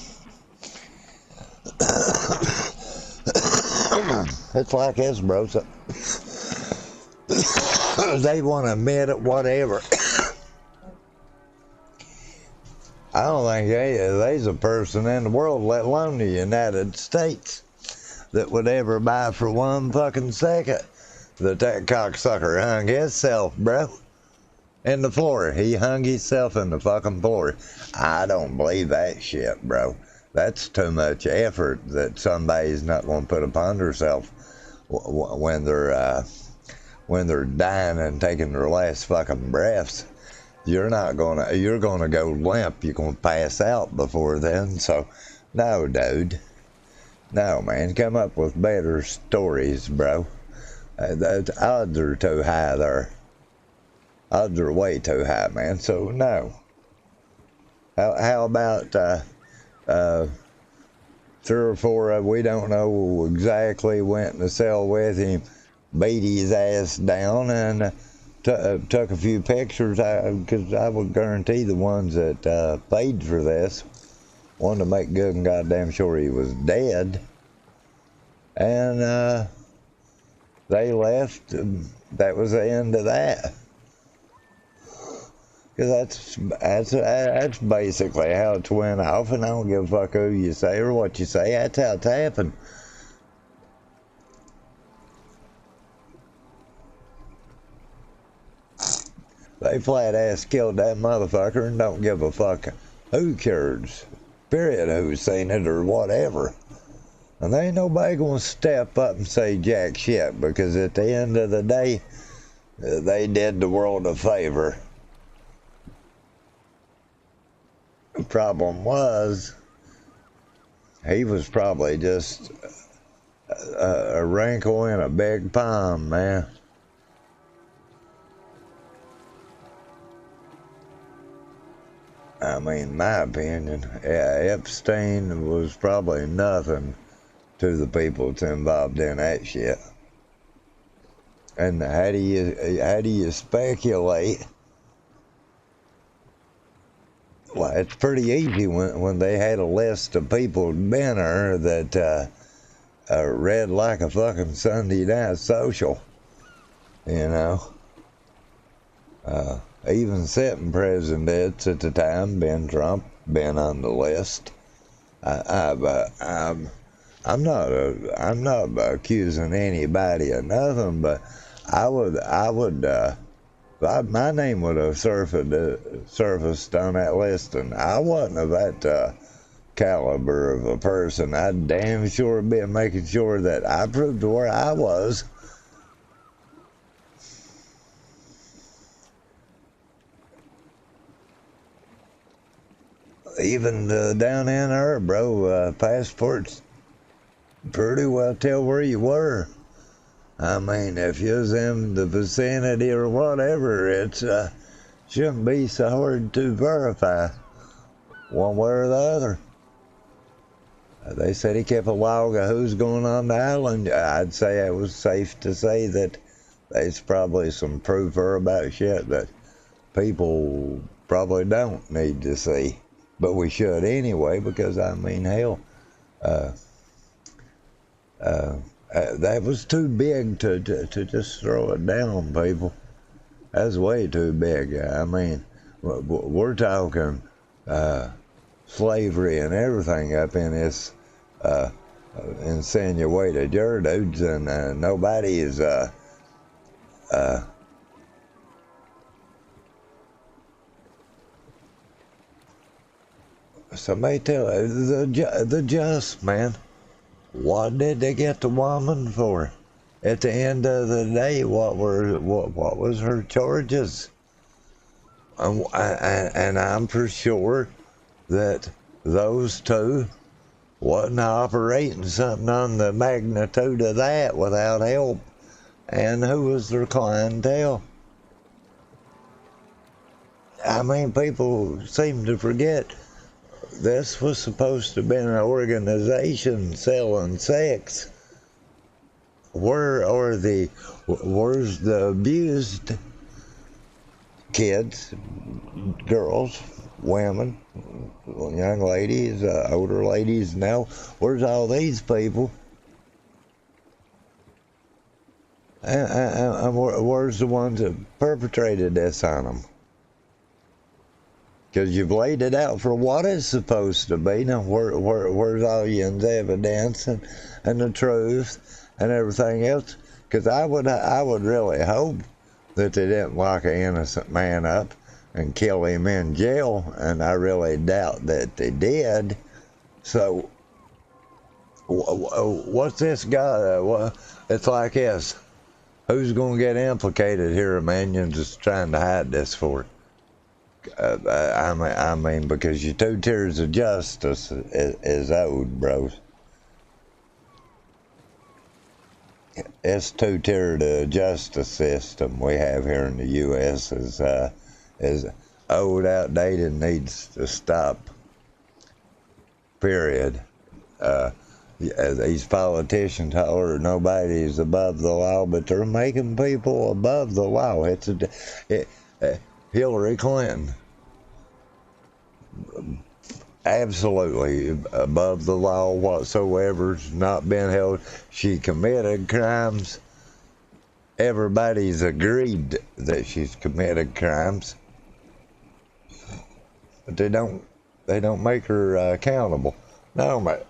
It's like this, bro. So they want to admit it, whatever. I don't think there's a person in the world, let alone the United States, that would ever buy for 1 fucking second that cocksucker hung himself, bro. In the floor. He hung himself in the fucking floor. I don't believe that shit, bro. That's too much effort that somebody's not going to put upon themselves when they're dying and taking their last fucking breaths. You're gonna go limp. You're gonna pass out before then. So, no, dude. No, man. Come up with better stories, bro. The odds are too high there. Odds are way too high, man. So, no. How about 3 or 4 we don't know exactly went in the cell with him, beat his ass down, and took a few pictures, because I would guarantee the ones that paid for this wanted to make good and goddamn sure he was dead. And they left. That was the end of that. Because that's basically how it went off, and I don't give a fuck who you say or what you say. That's how it's happened. They flat ass killed that motherfucker and don't give a fuck who cares, period, who's seen it or whatever. And there ain't nobody gonna step up and say jack shit, because at the end of the day, they did the world a favor. The problem was, he was probably just a wrinkle in a big pond, man. I mean, my opinion, yeah, Epstein was probably nothing to the people that's involved in that shit. And how do you speculate? Well, it's pretty easy when they had a list of people been there that read like a fucking Sunday night social, you know. Even sitting presidents at the time, Ben Trump, been on the list. I'm not accusing anybody of nothing, but my name would have surfaced on that list, and I wasn't of that caliber of a person. I'd damn sure been making sure that I proved where I was. Even down in there, bro, passports pretty well tell where you were. I mean, if you was in the vicinity or whatever, it shouldn't be so hard to verify one way or the other. They said he kept a log of who's going on the island. I'd say it was safe to say that there's probably some proof there about shit that people probably don't need to see. But we should anyway, because, I mean, hell, that was too big to just throw it down, people. That's way too big. I mean, we're talking slavery and everything up in this insinuated your dudes, and nobody is somebody tell the just man, what did they get the woman for? At the end of the day, what was her charges? And I'm for sure that those two wasn't operating something on the magnitude of that without help. And who was their clientele? I mean, people seem to forget this was supposed to have been an organization selling sex. Where's the abused kids, girls, women, young ladies, older ladies now? Where's all these people? And where's the ones that perpetrated this on them? Because you've laid it out for what it's supposed to be. Now, where's all your evidence and the truth and everything else? Because I would really hope that they didn't lock an innocent man up and kill him in jail, and I really doubt that they did. So, what's this guy? It's like this. Who's going to get implicated here, man? You're just trying to hide this for. I mean, because your 2 tiers of justice is owed, bros. This 2-tiered justice system we have here in the U.S. is old, outdated, needs to stop. Period. These politicians holler nobody's above the law, but they're making people above the law. Hillary Clinton, absolutely above the law whatsoever, not been held. She committed crimes. Everybody's agreed that she's committed crimes, but they don't make her accountable. No, mate.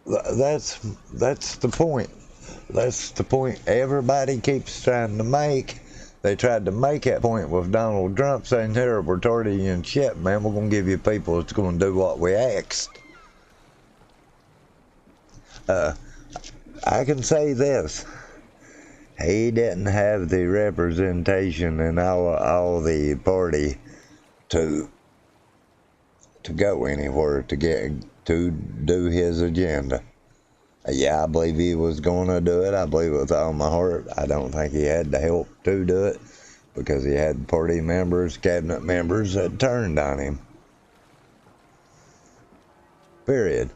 That's the point. That's the point everybody keeps trying to make. They tried to make that point with Donald Trump saying, here, we're retarded and shit, man. We're going to give you people that's going to do what we asked. I can say this. He didn't have the representation in all the party to go anywhere to do his agenda. Yeah, I believe he was going to do it. I believe it with all my heart. I don't think he had the help to do it because he had party members, cabinet members that turned on him. Period.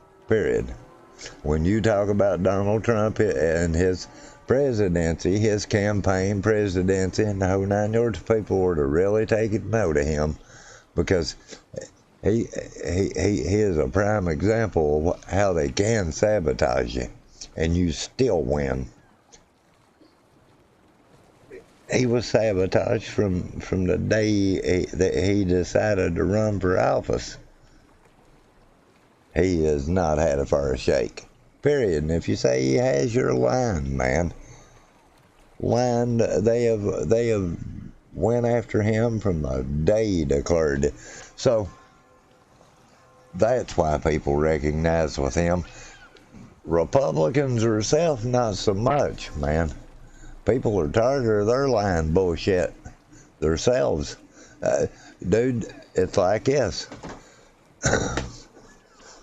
When you talk about Donald Trump and his presidency, his campaign presidency, and the whole 9 yards, people were to really take note of him because he is a prime example of how they can sabotage you, and you still win. He was sabotaged from the day that he decided to run for office. He has not had a fair shake. Period. And if you say he has, you're lying, man. Lying. They have went after him from the day he declared it. So that's why people recognize with him. Republicans herself, not so much, man. People are tired of their lying bullshit themselves. Dude, it's like this.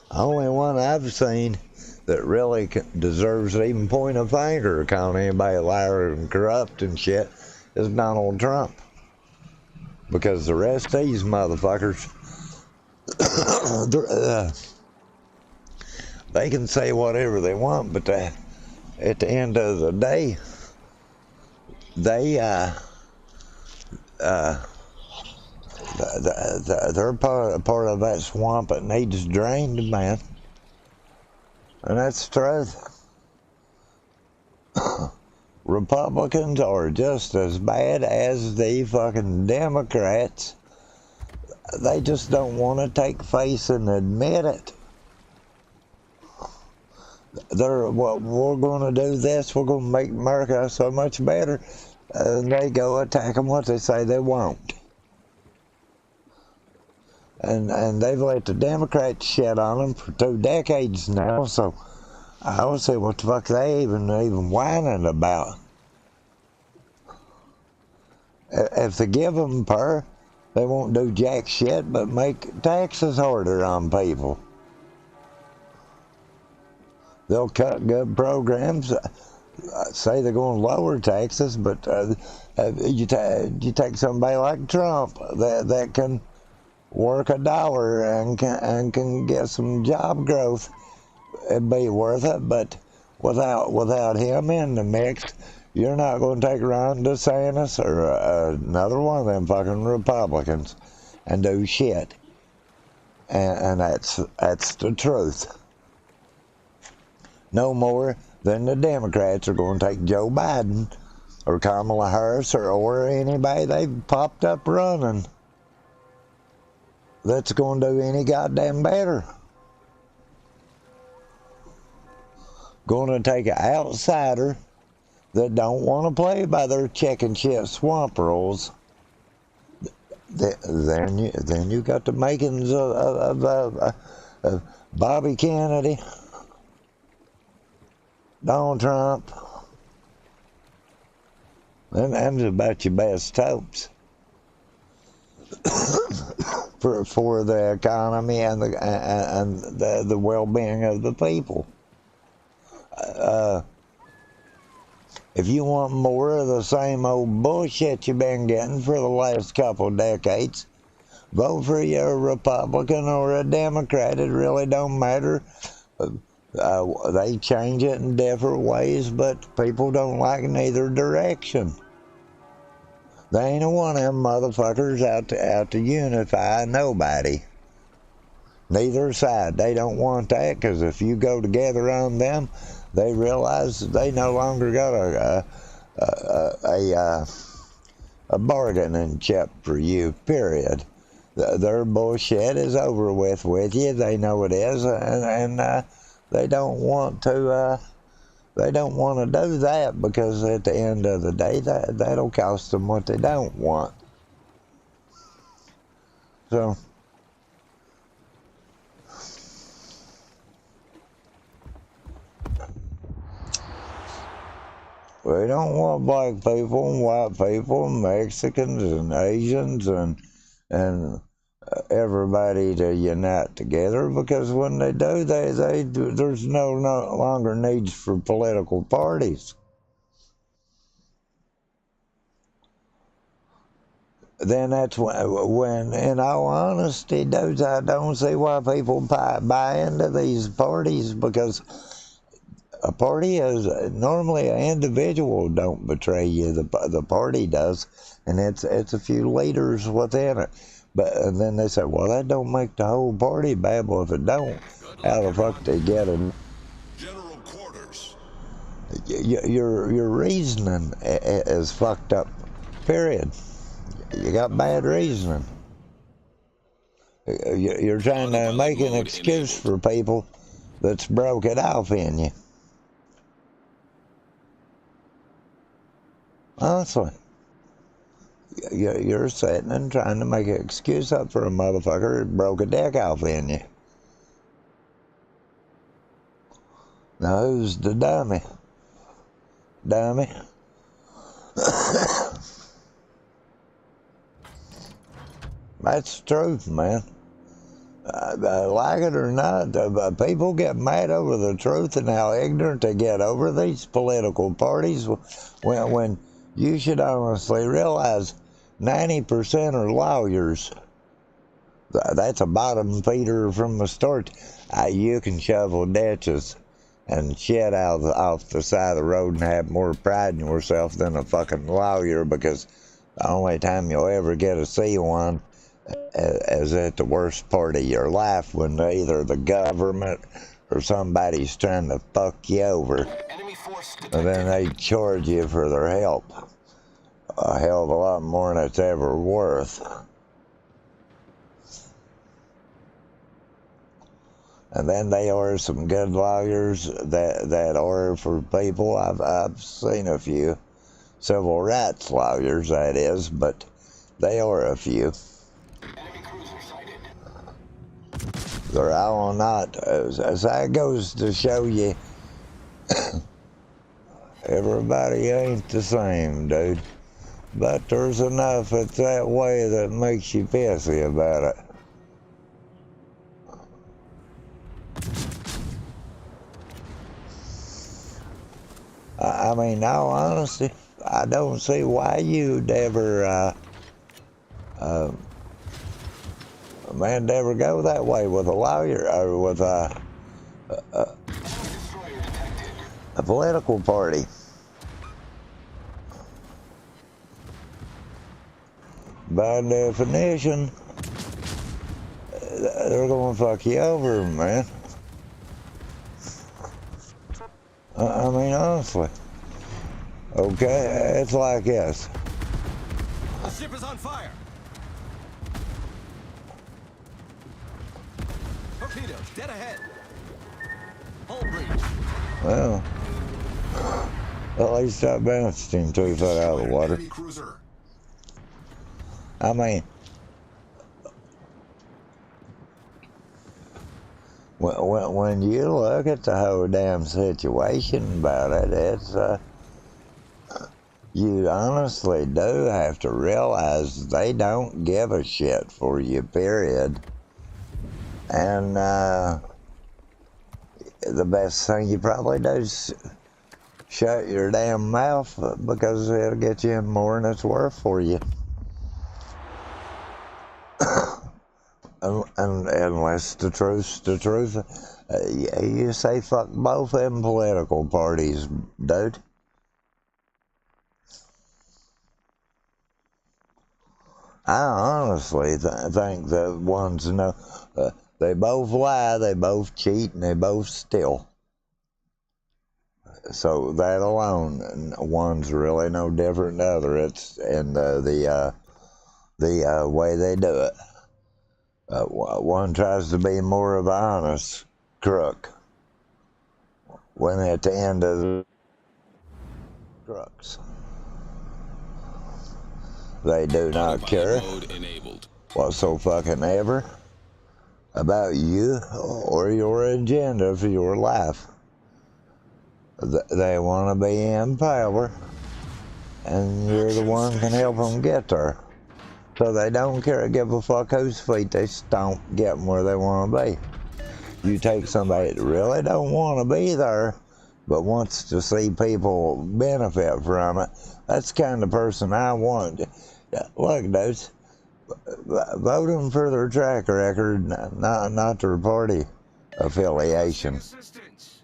Only one I've seen that really deserves to even point a finger calling anybody a liar and corrupt and shit is Donald Trump. Because the rest of these motherfuckers, they can say whatever they want, but at the end of the day, they're part of that swamp that needs drained, man. And that's the truth. Republicans are just as bad as the fucking Democrats. They just don't want to take face and admit it. We're going to do this, we're going to make America so much better, and they go attack them what they say they won't. And they've let the Democrats shit on them for 2 decades now, so I don't see what the fuck they even whining about. If they give them power, they won't do jack shit but make taxes harder on people. They'll cut good programs, say they're going to lower taxes, but You take somebody like Trump that can work a dollar and can get some job growth, it'd be worth it. But without him in the mix, you're not going to take Ron DeSantis or another one of them fucking Republicans and do shit. And that's the truth. No more than the Democrats are going to take Joe Biden or Kamala Harris or anybody they've popped up running that's going to do any goddamn better. Going to take an outsider that don't want to play by their chicken shit swamp rules. Then you got the makings of Bobby Kennedy, Donald Trump. Them's about your best hopes for the economy and the well-being of the people. If you want more of the same old bullshit you've been getting for the last couple decades, vote for your Republican or a Democrat. It really don't matter. They change it in different ways, but people don't like neither direction. They ain't a one of them motherfuckers out to unify nobody. Neither side. They don't want that, because if you go together on them, they realize they no longer got a bargaining chip for you, period. Their bullshit is over with you. They know it is, and they don't want to. They don't want to do that, because at the end of the day, that'll cost them what they don't want. So. We don't want black people and white people and Mexicans and Asians and everybody to unite together, because when they do, there's no longer needs for political parties. Then that's when, in all honesty, dudes, I don't see why people buy into these parties, because a party is normally an individual don't betray you. The party does, and it's a few leaders within it. But and then they say, well, that don't make the whole party bad. Well, if it don't, how the fuck they get it? General quarters. Your reasoning is fucked up. Period. You got bad reasoning. You're trying to make an excuse for people that's broke it off in you. Honestly, you're sitting and trying to make an excuse up for a motherfucker that broke a deck off in you. Now, who's the dummy? Dummy? That's the truth, man. Like it or not, people get mad over the truth and how ignorant they get over these political parties when you should honestly realize 90% are lawyers. That's a bottom feeder from the start. You can shovel ditches and shit out off the side of the road and have more pride in yourself than a fucking lawyer, because the only time you'll ever get to see one is at the worst part of your life, when either the government or somebody's trying to fuck you over. And then they charge you for their help a hell of a lot more than it's ever worth. And then they are some good lawyers that are for people. I've seen a few civil rights lawyers, that is, but they are a few. They're all not. As that goes to show you, everybody ain't the same, dude. But there's enough that's that way that makes you pissy about it. I mean, in all honesty, I don't see why you'd ever, man, ever go that way with a lawyer or with a political party. By definition, they're gonna fuck you over, man. I mean, honestly. Okay, it's like this. The ship is on fire. Torpedoes, dead ahead. Hull breach. Well, at least I bounced him 2 foot out of the water. Enemy cruiser. I mean, when you look at the whole damn situation about it, it's, you honestly do have to realize they don't give a shit for you, period. And, the best thing you probably do is shut your damn mouth, because it'll get you in more than it's worth for you. Unless the truth, you say fuck both them political parties, dude. I honestly think the ones know, they both lie, they both cheat, and they both steal. So that alone, one's really no different than the other. It's in the way they do it. One tries to be more of an honest crook, when at the end of the crooks, they do not care Mode enabled. whatsoever about you or your agenda for your life. They want to be in power, and you're the one who can help them get there. So they don't give a fuck whose feet they stomp, get them where they want to be. You take somebody that really don't want to be there, but wants to see people benefit from it. That's the kind of person I want. Look, dudes, vote them for their track record, not their party affiliation. Assistance.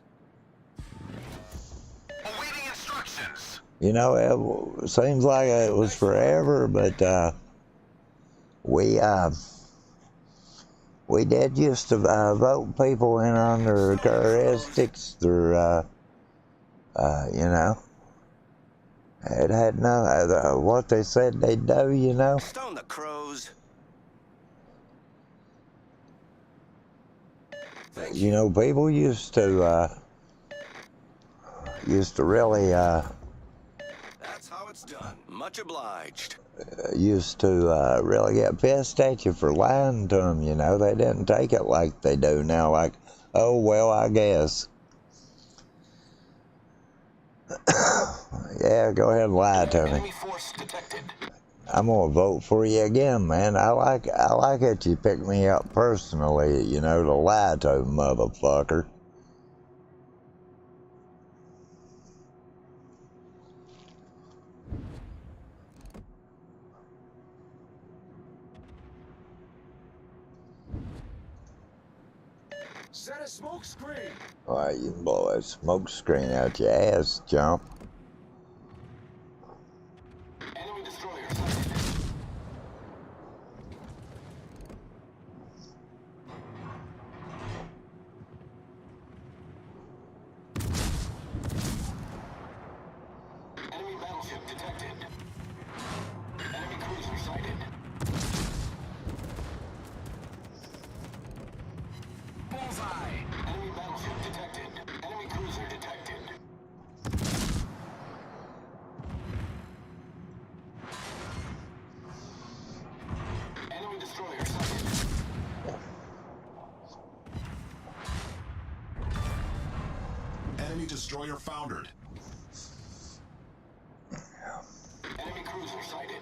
Awaiting instructions. You know, it seems like it was forever, but we did used to vote people in on their characteristics, their, you know. It had no, what they said they'd do, you know. Stone the crows. You know, people used to really, That's how it's done. Much obliged. used to really get pissed at you for lying to them, you know. They didn't take it like they do now, like, oh, well, I guess. Yeah, go ahead and lie to me. Enemy force detected. I'm gonna vote for you again, man. I like it you pick me up personally, you know, to lie to a motherfucker. Set a smoke screen. Alright, you can blow a smoke screen out your ass, chump. Enemy destroyer sighted. Enemy battleship detected. Enemy cruiser sighted. Bullseye. Enemy battleship detected. Enemy cruiser detected. Enemy destroyer sighted. Enemy destroyer foundered. Enemy cruiser sighted.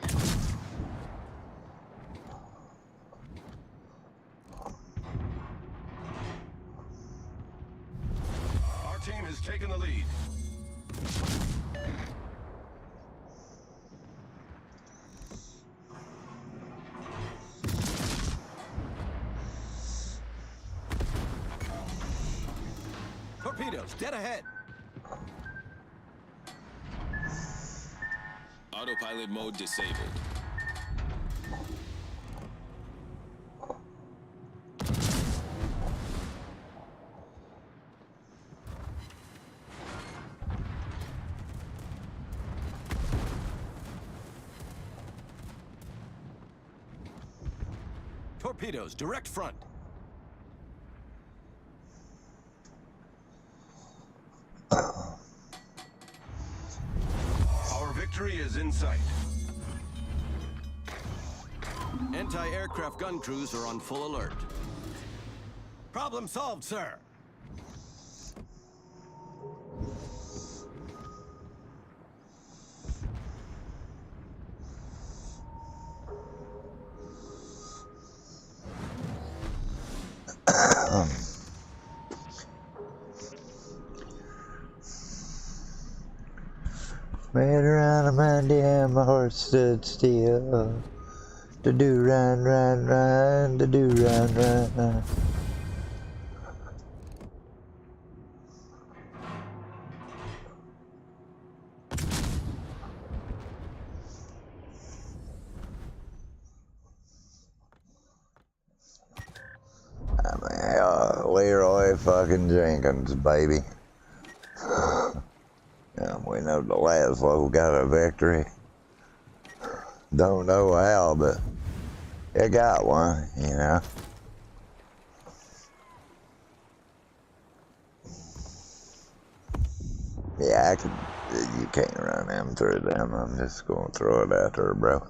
Our team has taken the lead. Torpedoes, dead ahead. Autopilot mode disabled. Torpedoes, direct front. Our victory is in sight. Anti-aircraft gun crews are on full alert. Problem solved, sir. Right around a Monday and my horse stood still. To do run, run, run, to do run, run, run. I mean, Leroy fucking Jenkins, baby. We know the Laszlo got a victory. Don't know how, but it got one, you know. Yeah, you can't run them through them. I'm just gonna throw it out there, bro.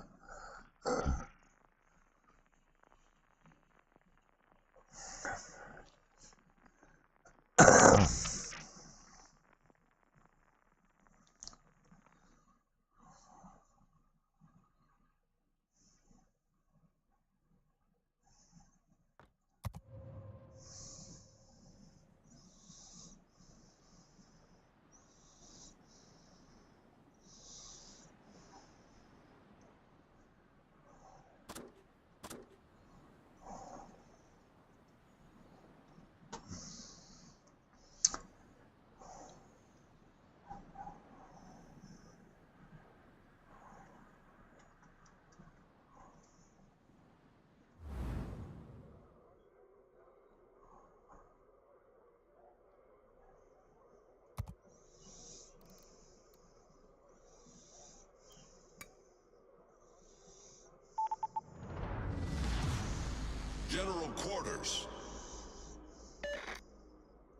General quarters.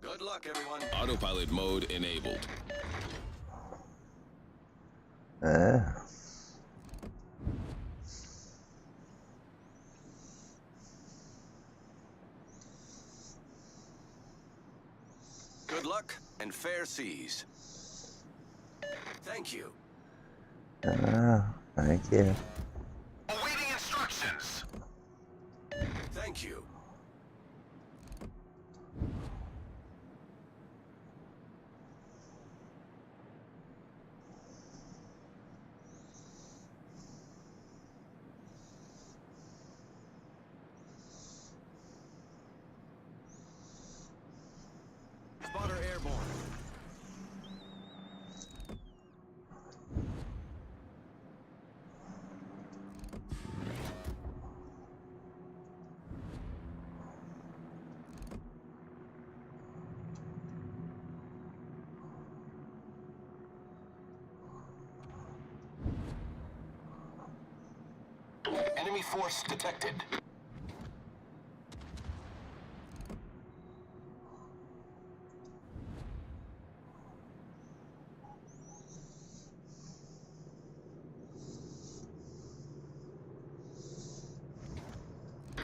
Good luck, everyone. Autopilot mode enabled. Good luck and fair seas. Thank you. Thank you. Awaiting instructions. Thank you. Spotter airborne. Enemy force detected.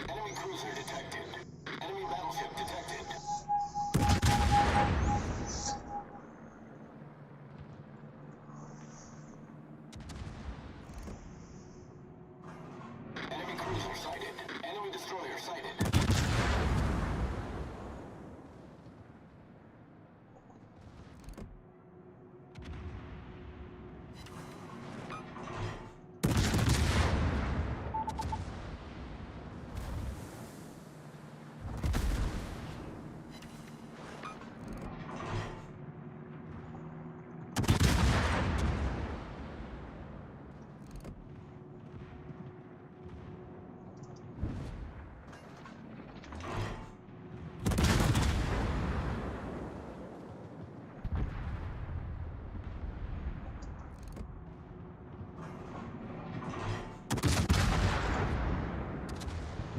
Enemy cruiser detected. Enemy battleship detected. Enemy cruiser sighted.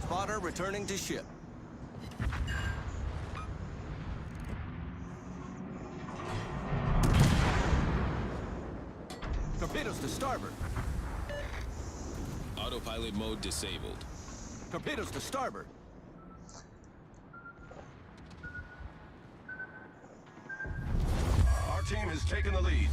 Spotter returning to ship. Torpedoes to starboard. Autopilot mode disabled. Torpedoes to starboard. Our team has taken the lead.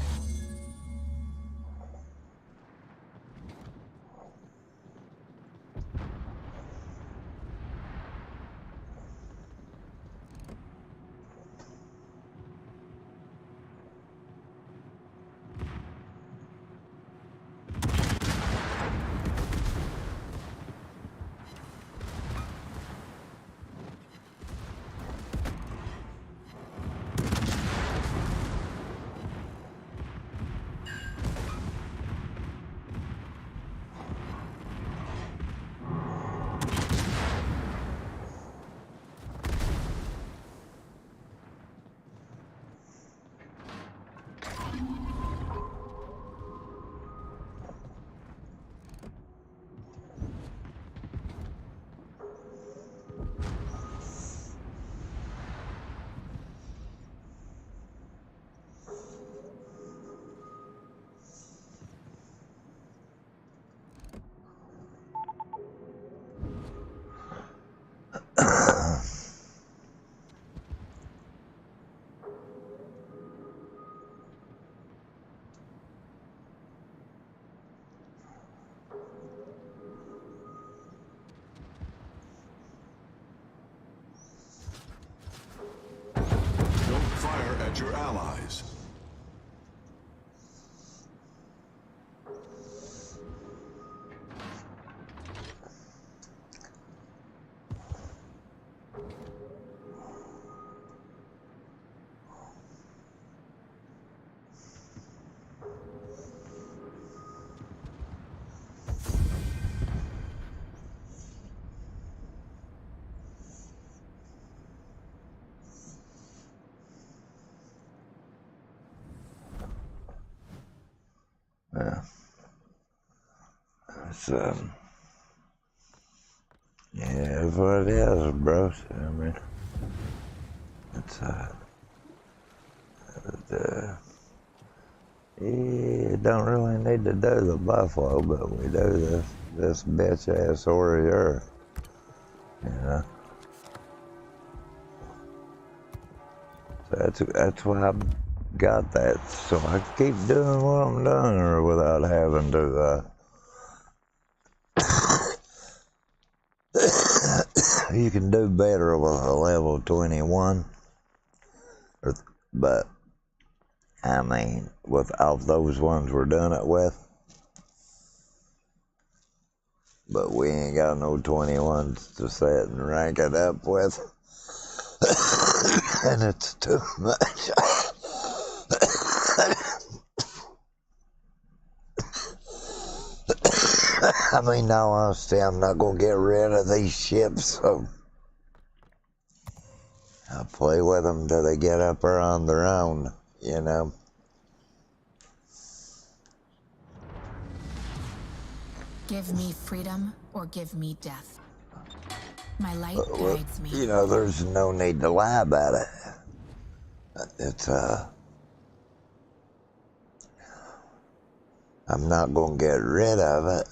Don't fire at your allies. Yeah. It's, yeah, it's what it is, bro. I mean, it's, you don't really need to do the buffalo, but we do this bitch ass warrior, you know. So that's why I got that, so I can keep doing what I'm doing without having to, you can do better with a level 21, but I mean, with all those ones we're doing it with, but we ain't got no 21s to set and rank it up with, and it's too much. I mean, no, honestly, I'm not gonna get rid of these ships, so I'll play with them till they get up or on their own, you know. Give me freedom or give me death. My light Well, guides me. you know, there's no need to lie about it. It's, I'm not gonna get rid of it.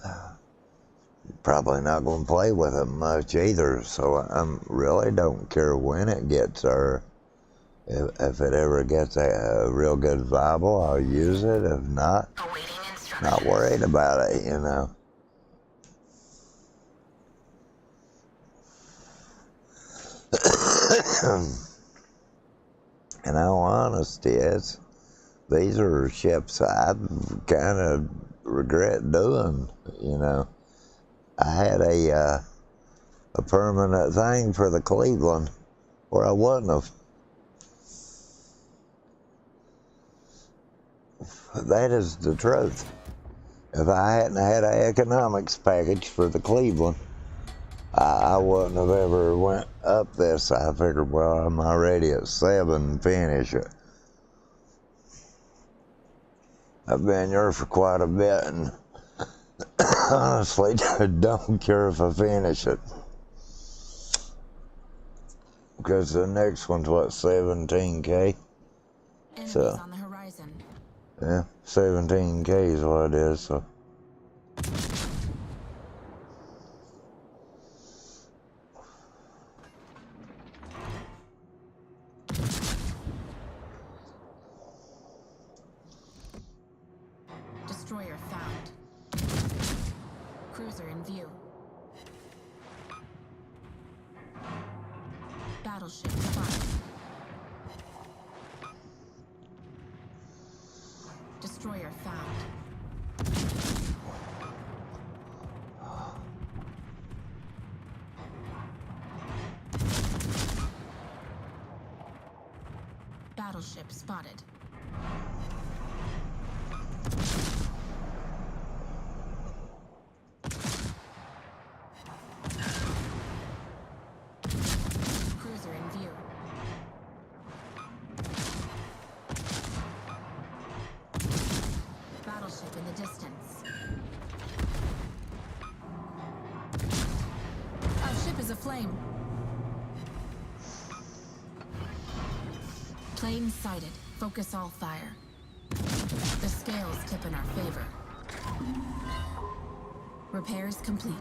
Probably not gonna play with it much either, so I really don't care when it gets there. If it ever gets a real good viable, I'll use it. If not, not worried about it, you know. In all honesty, these are ships I kind of regret doing, you know. I had a permanent thing for the Cleveland where I wouldn't have. That is the truth. If I hadn't had an economics package for the Cleveland, I wouldn't have ever went up this. I figured, well, I'm already at 7, finish it. I've been here for quite a bit, and honestly, don't care if I finish it. because the next one's what, 17K? Enemies So, on the horizon. yeah, 17K is what it is, so. Destroyer found. Cruiser in view. Battleship spotted. Destroyer found. Battleship spotted. Cruiser in view. Battleship in the distance. Our ship is aflame. Plane sighted. Focus all fire. The scales tip in our favor. Repairs complete.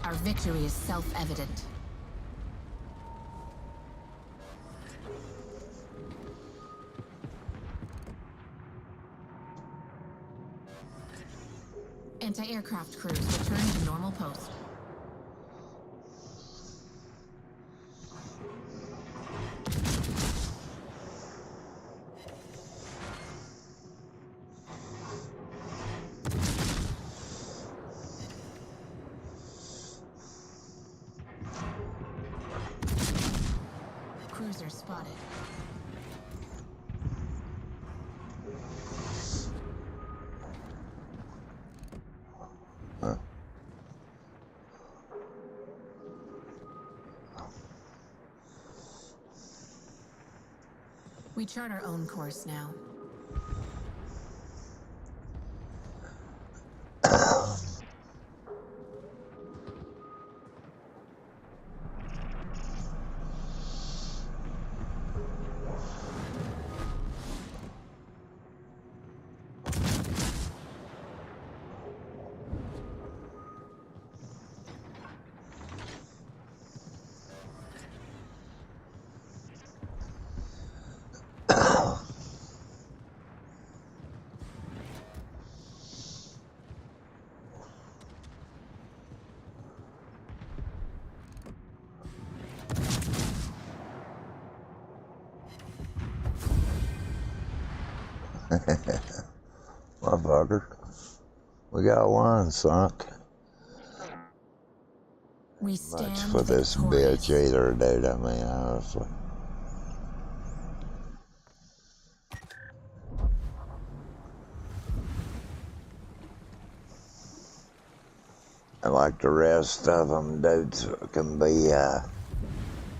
Our victory is self-evident. Anti-aircraft crews return to normal post. Cruiser spotted. We chart our own course now. Motherfucker. We got one sunk. We Much stand for this victorious. bitch either, dude. I mean, honestly. And like the rest of them, dudes can be,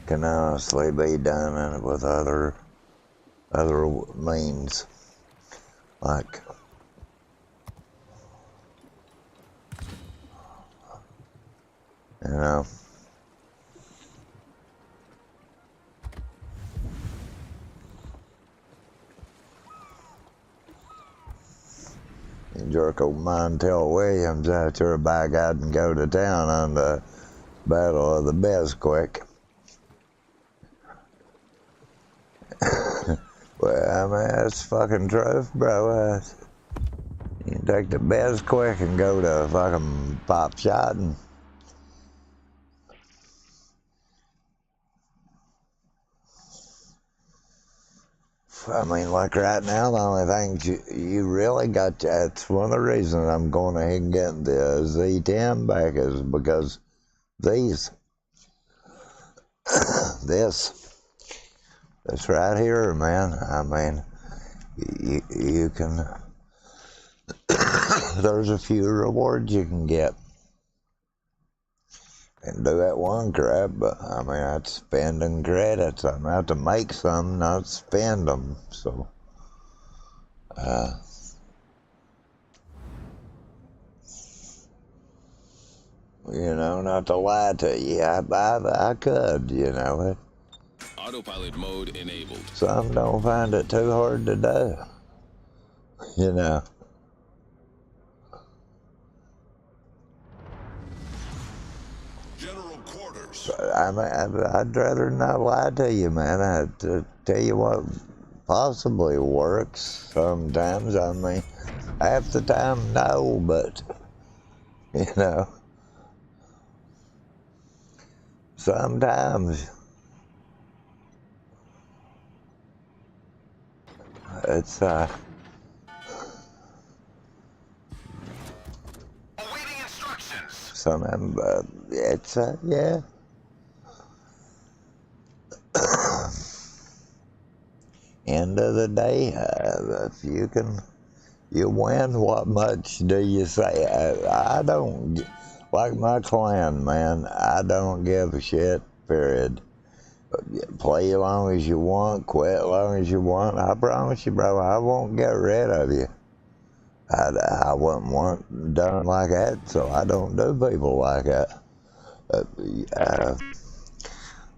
can honestly be done with other means. Like, you know. Jerko Montel Williams out there by God and go to town on the Battle of the Besquick. Well, I mean, that's fucking truth, bro. You can take the Besquick and go to fucking Pop Shot and I mean, like right now, the only thing you really got, that's one of the reasons I'm going ahead and getting the Z10 back is because this right here, man, I mean, you can, there's a few rewards you can get. and do that one crap, but I mean, that's spending credits. I'm out to make some, not spend them. So, you know, not to lie to you, I could, you know. Autopilot mode enabled. Some don't find it too hard to do, you know. General quarters. I mean, I'd rather not lie to you, man. I'd tell you what possibly works sometimes. I mean, half the time, no, but, you know, sometimes it's, Awaiting instructions. sometimes, it's, yeah. End of the day, if you win, what much do you say? I don't, like my clan, man, I don't give a shit, period. Play as long as you want, quit as long as you want. I promise you, bro, I won't get rid of you. I wouldn't want done like that, so I don't do people like that.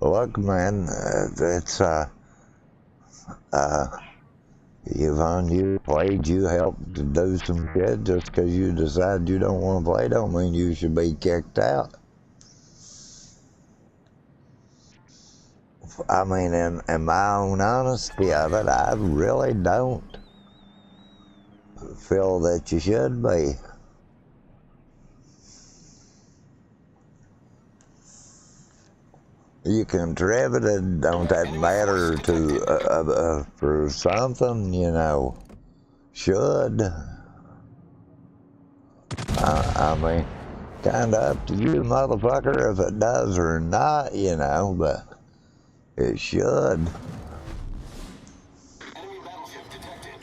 Look, man, it's, you played, you helped to do some shit. Just because you decide you don't want to play don't mean you should be kicked out. I mean, in my own honesty of it, I really don't feel that you should be. You contributed, don't that matter to, for something, you know, should. I mean, kind of up to you, motherfucker, if it does or not, you know, but it should. Enemy battleship detected.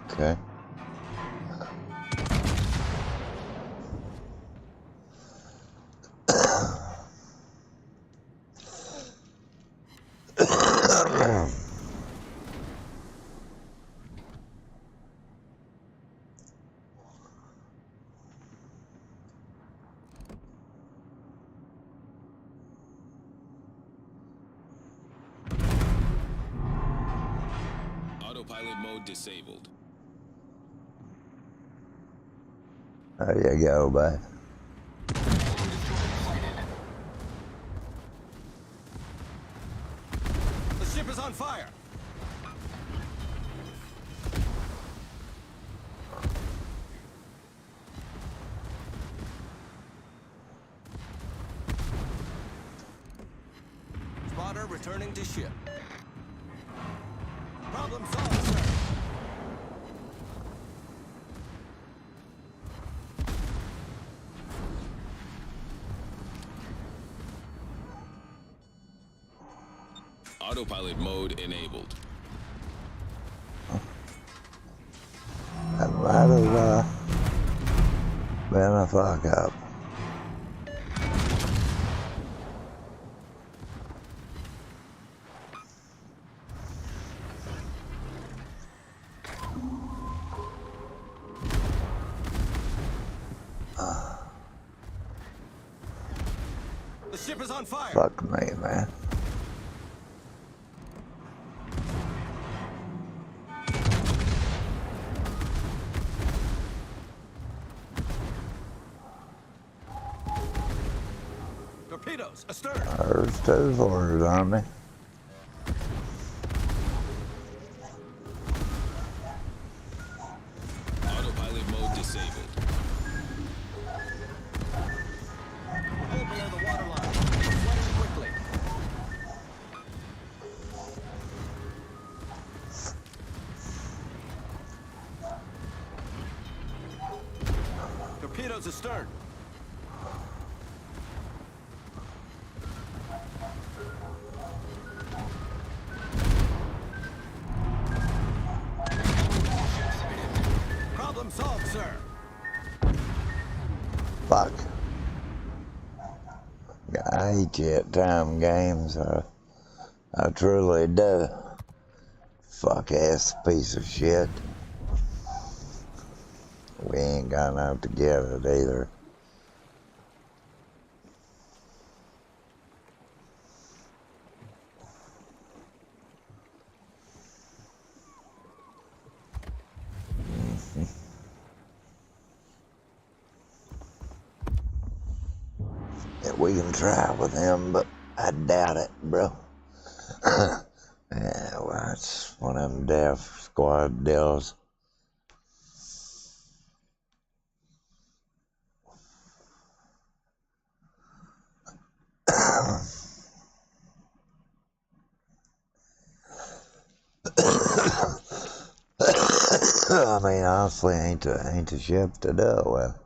Okay. Autopilot mode disabled. There you go, bud. The ship is on fire. Spotter returning to ship. Problem solved, sir. Autopilot mode enabled. That might have been a fuck up. The ship is on fire. Fuck me, man. Torpedoes astern. There's two orders on me. Autopilot mode disabled. Pull below the waterline. Sweating quickly. Torpedoes astern. Fuck. I hate jet time games. I truly do. Fuck ass piece of shit. We ain't gone out to get it either. Yeah, we can try with him, but I doubt it, bro. Yeah, well, it's one of them death squad deals. I mean, honestly, ain't the ship to do it with.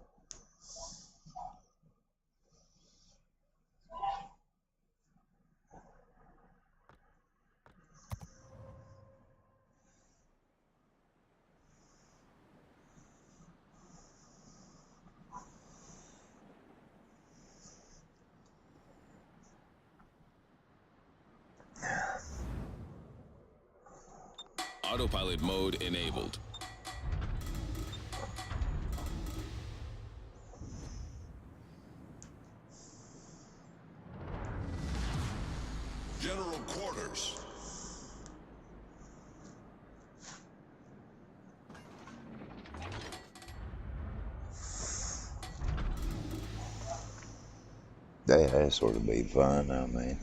Autopilot mode enabled. General quarters. That sort of be fun, I mean.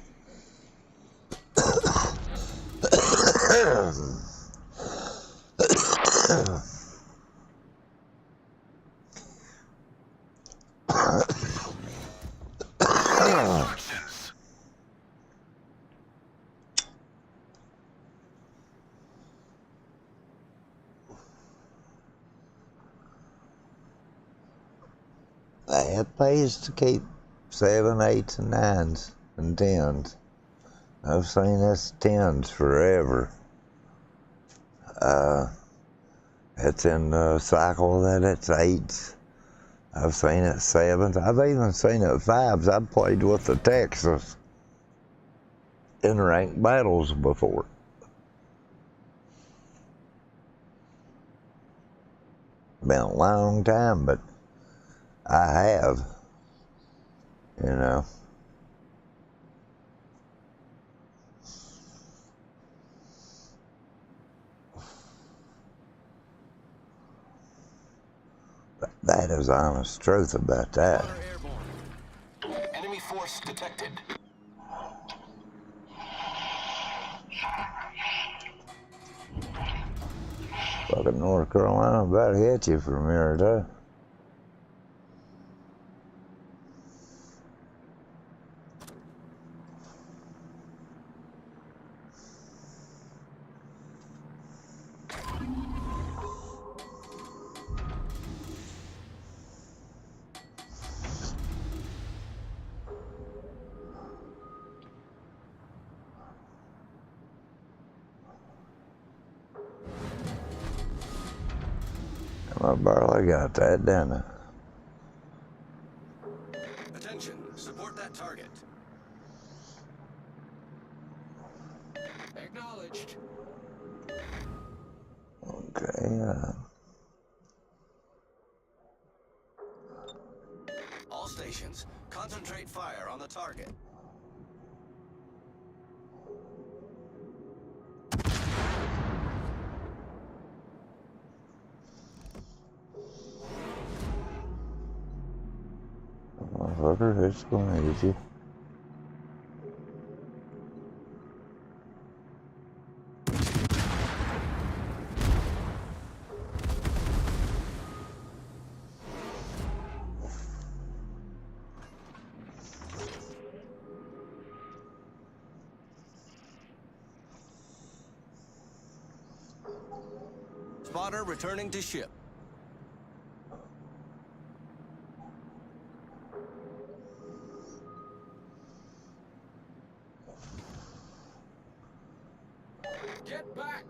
It pays to keep 7, 8s, and 9s and 10s. I've seen this 10s forever. It's in the cycle that it's 8s. I've seen it 7s. I've even seen it 5s. I've played with the Texas in ranked battles before. Been a long time, but I have, you know. That is honest truth about that. Airborne. Enemy force detected. Fucking North Carolina about to hit you from here, too. I barely got that, didn't I? Attention, support that target. Acknowledged. Okay, All stations, concentrate fire on the target. motherfucker, it's gonna hit you. Spotter returning to ship. Get back!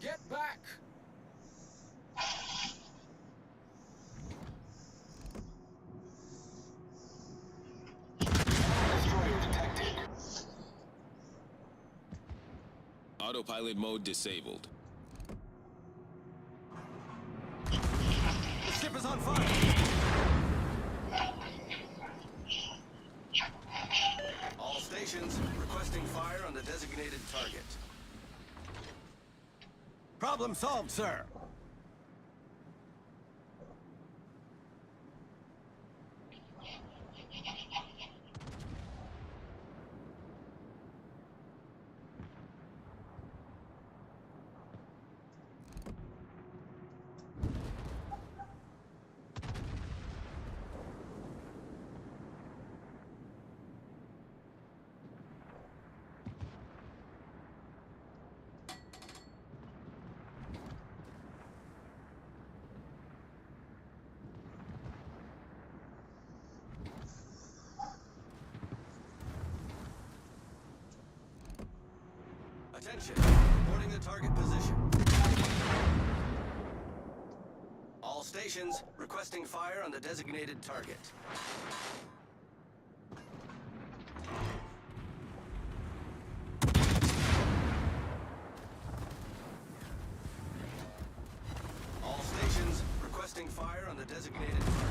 Get back! Destroyer detected. Autopilot mode disabled. The ship is on fire! All stations requesting fire on the designated target. Problem solved, sir. Attention, reporting the target position. All stations requesting fire on the designated target. All stations requesting fire on the designated target.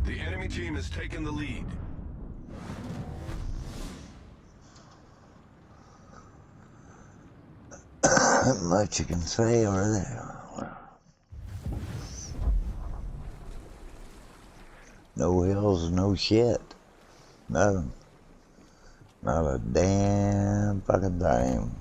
The enemy team has taken the lead. Not much you can say over there. No hills, no shit. Nothing. Not a damn fucking thing.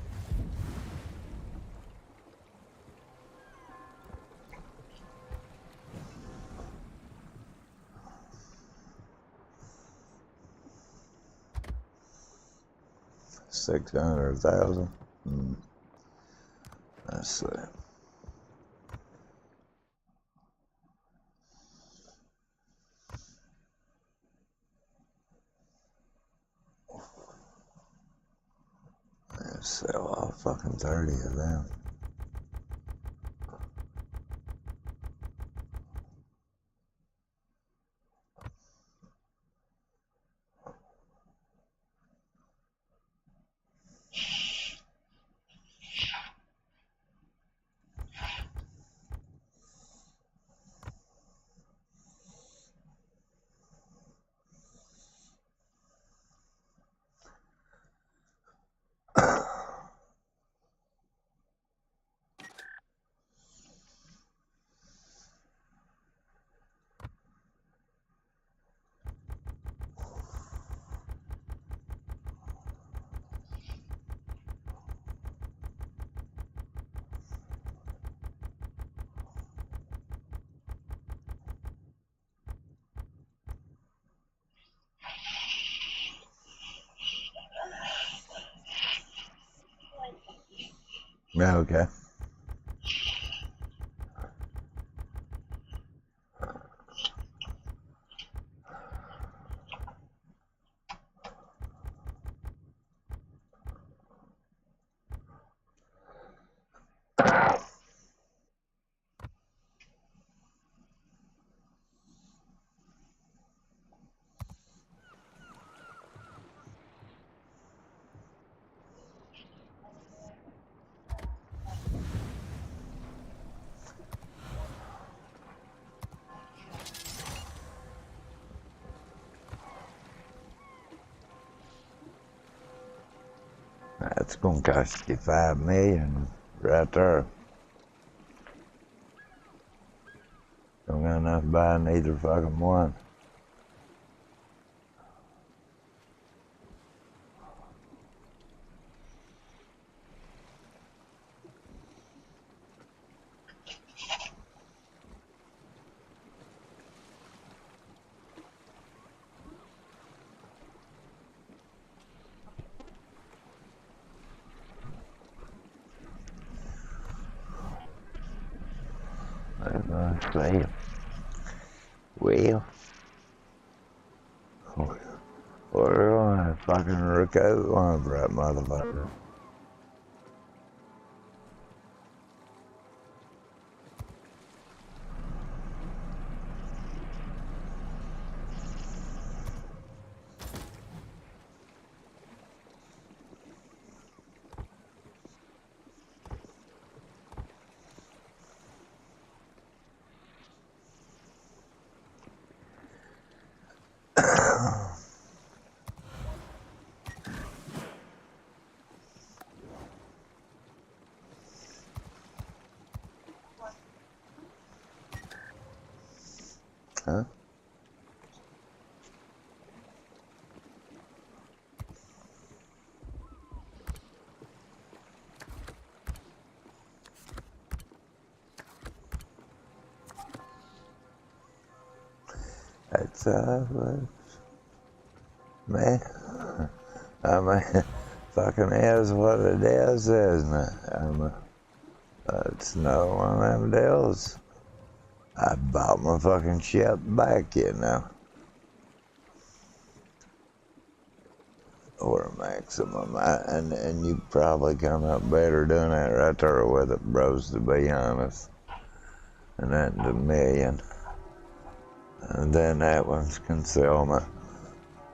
$600,000. Let's see. Let's sell all fucking 30 of them. Yeah, okay. That's gonna cost you $5 million right there. Don't got enough to buy neither fucking one. Well, we're gonna fucking recoup one for that motherfucker. Huh? That's, man, I mean, fucking is what it is, isn't it? It's no one of them deals. I bought my fucking shit back, you know. Or a maximum. And you probably come up better doing that right there with it, bros, to be honest. And that's $1 million. And then that one's concealment.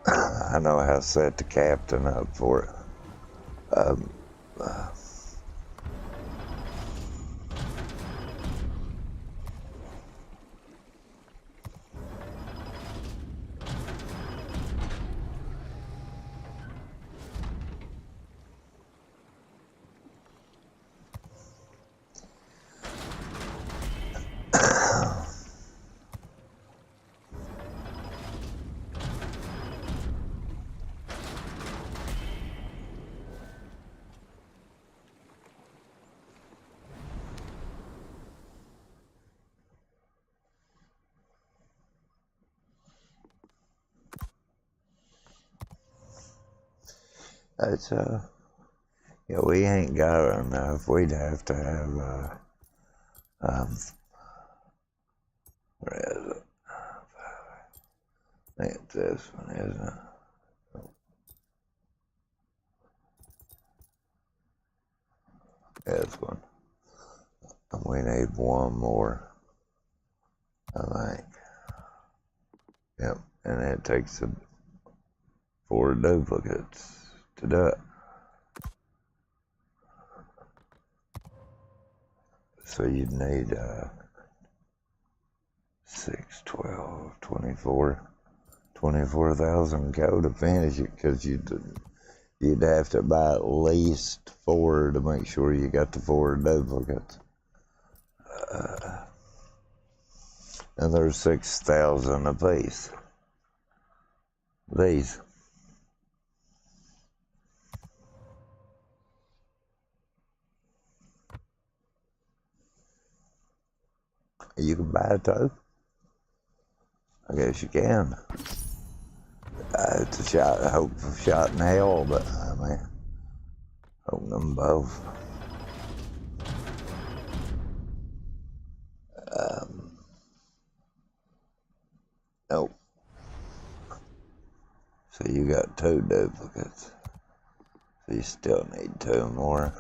I know how to set the captain up for it. It's, yeah, we ain't got enough. We'd have to have, where is it? I think it's this one, isn't it? This one. And we need one more, I think. Yep, and it takes 4 duplicates to do it. So you'd need 6, 12, 24, 24,000 go to finish it, because you'd have to buy at least 4 to make sure you got the 4 duplicates. And there's 6,000 apiece. These. You can buy it too. I guess you can. It's a shot in hell, but I mean, open them both. Nope. So you got 2 duplicates. So you still need 2 more.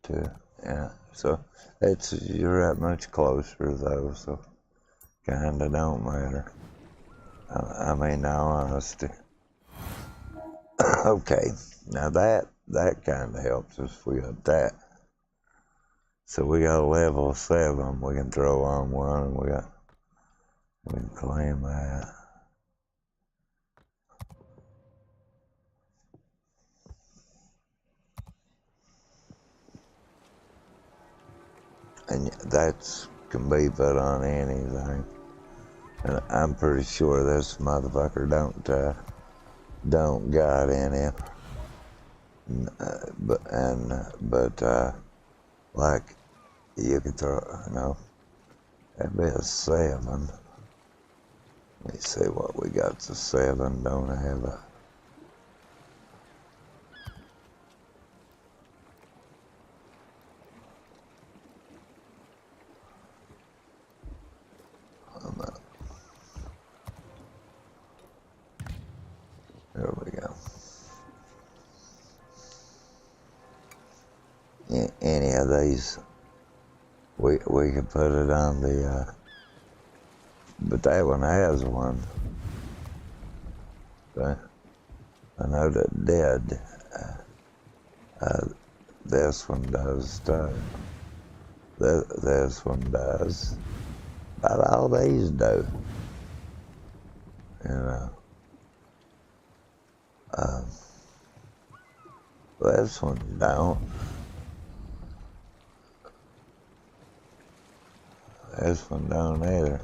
2, yeah. So you're that much closer though, so kinda don't matter. I mean, now honesty. Okay, now that kinda helps us. We got that. So we got a level 7. We can throw on one, and we can claim that. and that's can be put on anything. And I'm pretty sure this motherfucker don't got any. But like you could throw, that'd be a 7. Let me see what we got. It's a 7. Don't have a. There we go. Any of these, we could put it on the. But that one has one. Okay. I know that did. This one does too. This one does. About all these do. This one don't. This one don't either.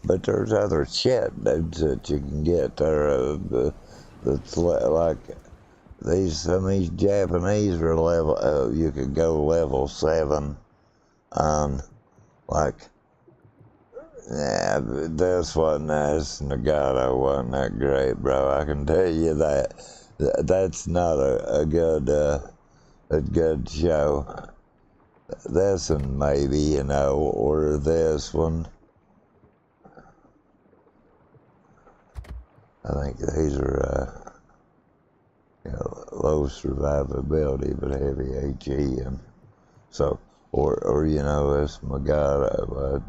But there's other shit, dudes, that you can get there. That's like some of these Japanese are level. You could go level 7 on, like. Yeah, but this wasn't this Nagato wasn't that great, bro. I can tell you that. That's not a good show. This one maybe, or this one. I think these are, low survivability but heavy HE, and so, or this Nagato,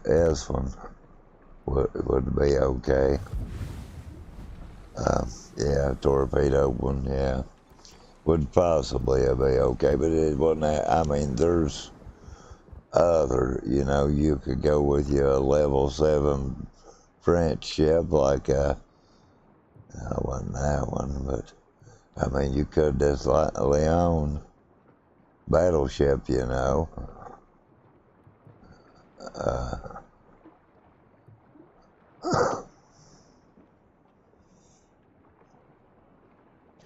this one would be okay. Yeah, torpedo one, yeah, would possibly be okay, but it wouldn't. I mean, there's other, you could go with your level 7 French ship, like I wasn't that one, but I mean, you could this Leon battleship,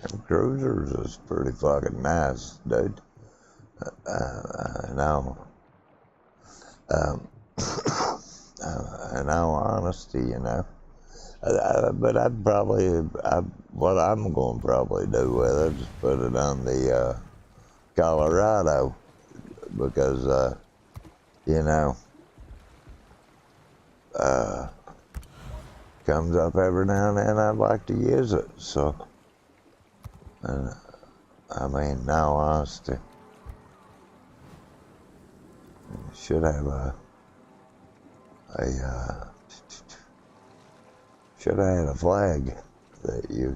And cruisers is pretty fucking nice, dude. No. In all honesty, but what I'm going to probably do with it is put it on the Colorado, because, comes up every now and then. I'd like to use it, so. And I mean, in all honesty, should have should have had a flag that you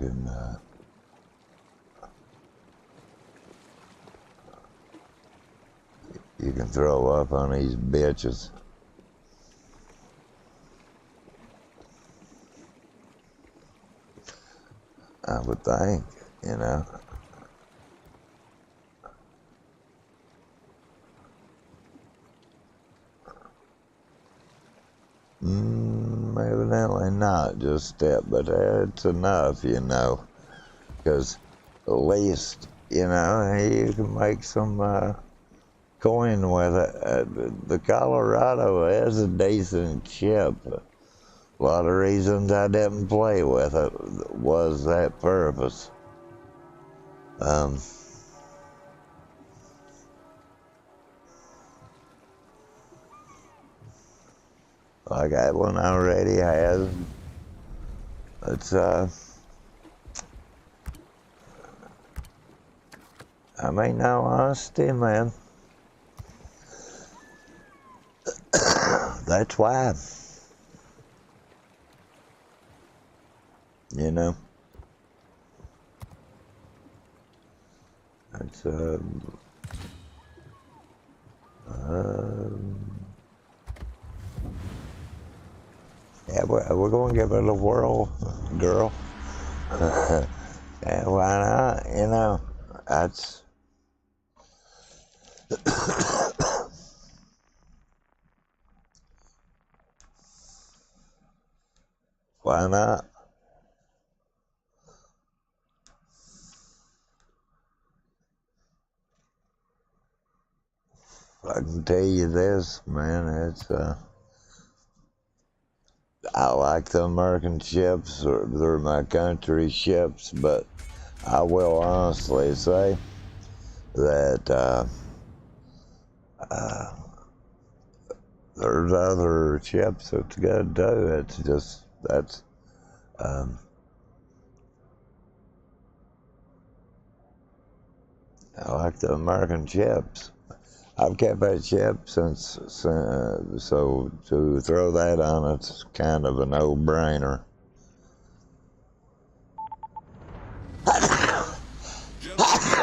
can throw up on these bitches. I would think, Evidently not just that, but it's enough, because at least, you can make some coin with it. The Colorado is a decent ship. A lot of reasons I didn't play with it was that purpose. Like that one already has. It's I mean, no honesty, man. That's why. It's yeah, we're going to give it a whirl, girl. Why not? You know, that's why not? I can tell you this, man. It's I like the American ships, or they're my country ships, but I will honestly say that there's other ships that's good too. It's just that's I like the American ships. I've kept that ship since so to throw that on it's kind of a no-brainer.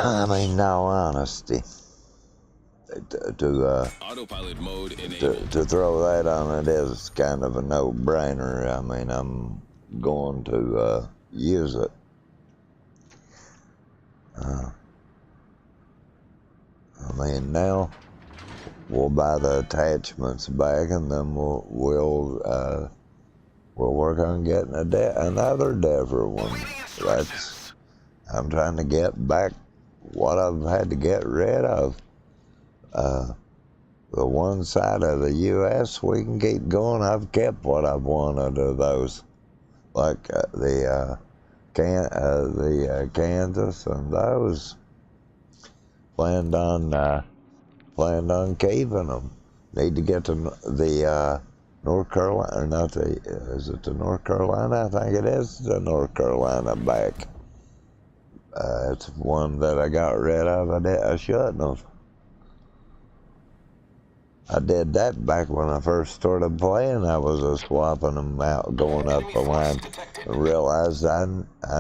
I mean, no honesty. Autopilot mode enabled. To throw that on it is kind of a no-brainer. I mean, I'm going to use it. I mean, now we'll buy the attachments back, and then we'll work on getting another different one. That's I'm trying to get back what I've had to get rid of. The one side of the U.S. we can keep going. I've kept what I've wanted of those, like the Kansas and those. Planned on keeping them. Need to get to the North Carolina, or not the, is it the North Carolina? I think it is the North Carolina back. It's one that I got rid of. I shouldn't have. I did that back when I first started playing. I was swapping them out, going up the line, and realized I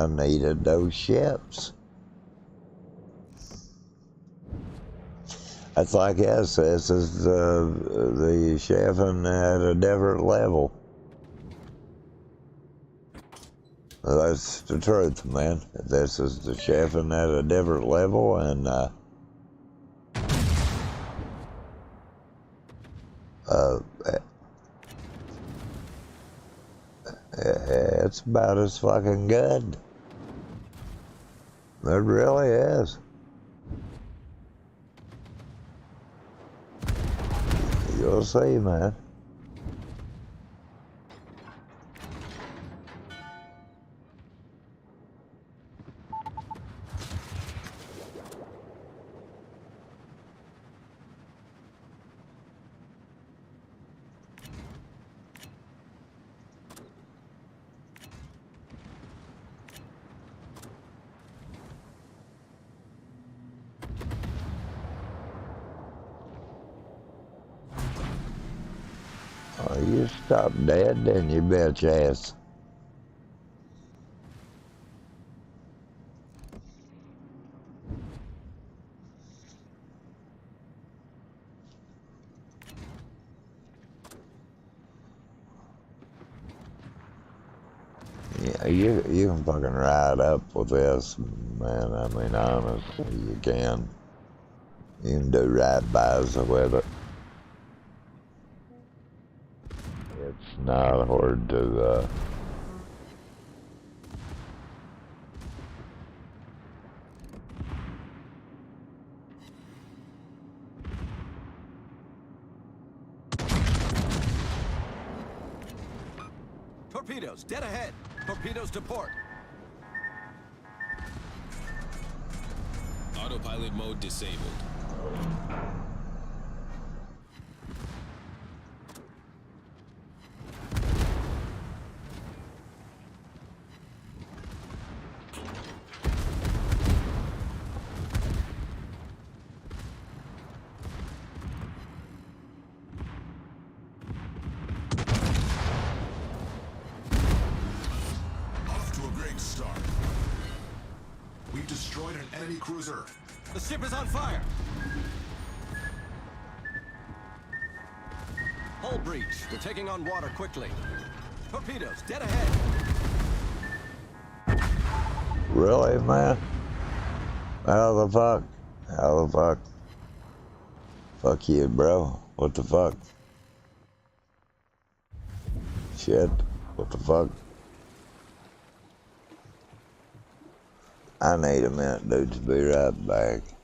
needed those ships. That's like this is the chefing at a different level. That's the truth, man. This is the chefing at a different level, and it's about as fucking good. It really is. You'll see, man. Oh, you stop dead, then you bitch ass. Yeah, you can fucking ride up with this, man. I mean, honestly, you can. You can do ride-bys with it. It's not hard to, Torpedoes, dead ahead. Torpedoes to port. Autopilot mode disabled. Off to a great start. We've destroyed an enemy cruiser. The ship is on fire. Hull breach. We're taking on water quickly. Torpedoes, dead ahead. Really, man? How the fuck? How the fuck? Fuck you, bro. What the fuck? Shit. What the fuck? I need a minute, dudes. Be right back.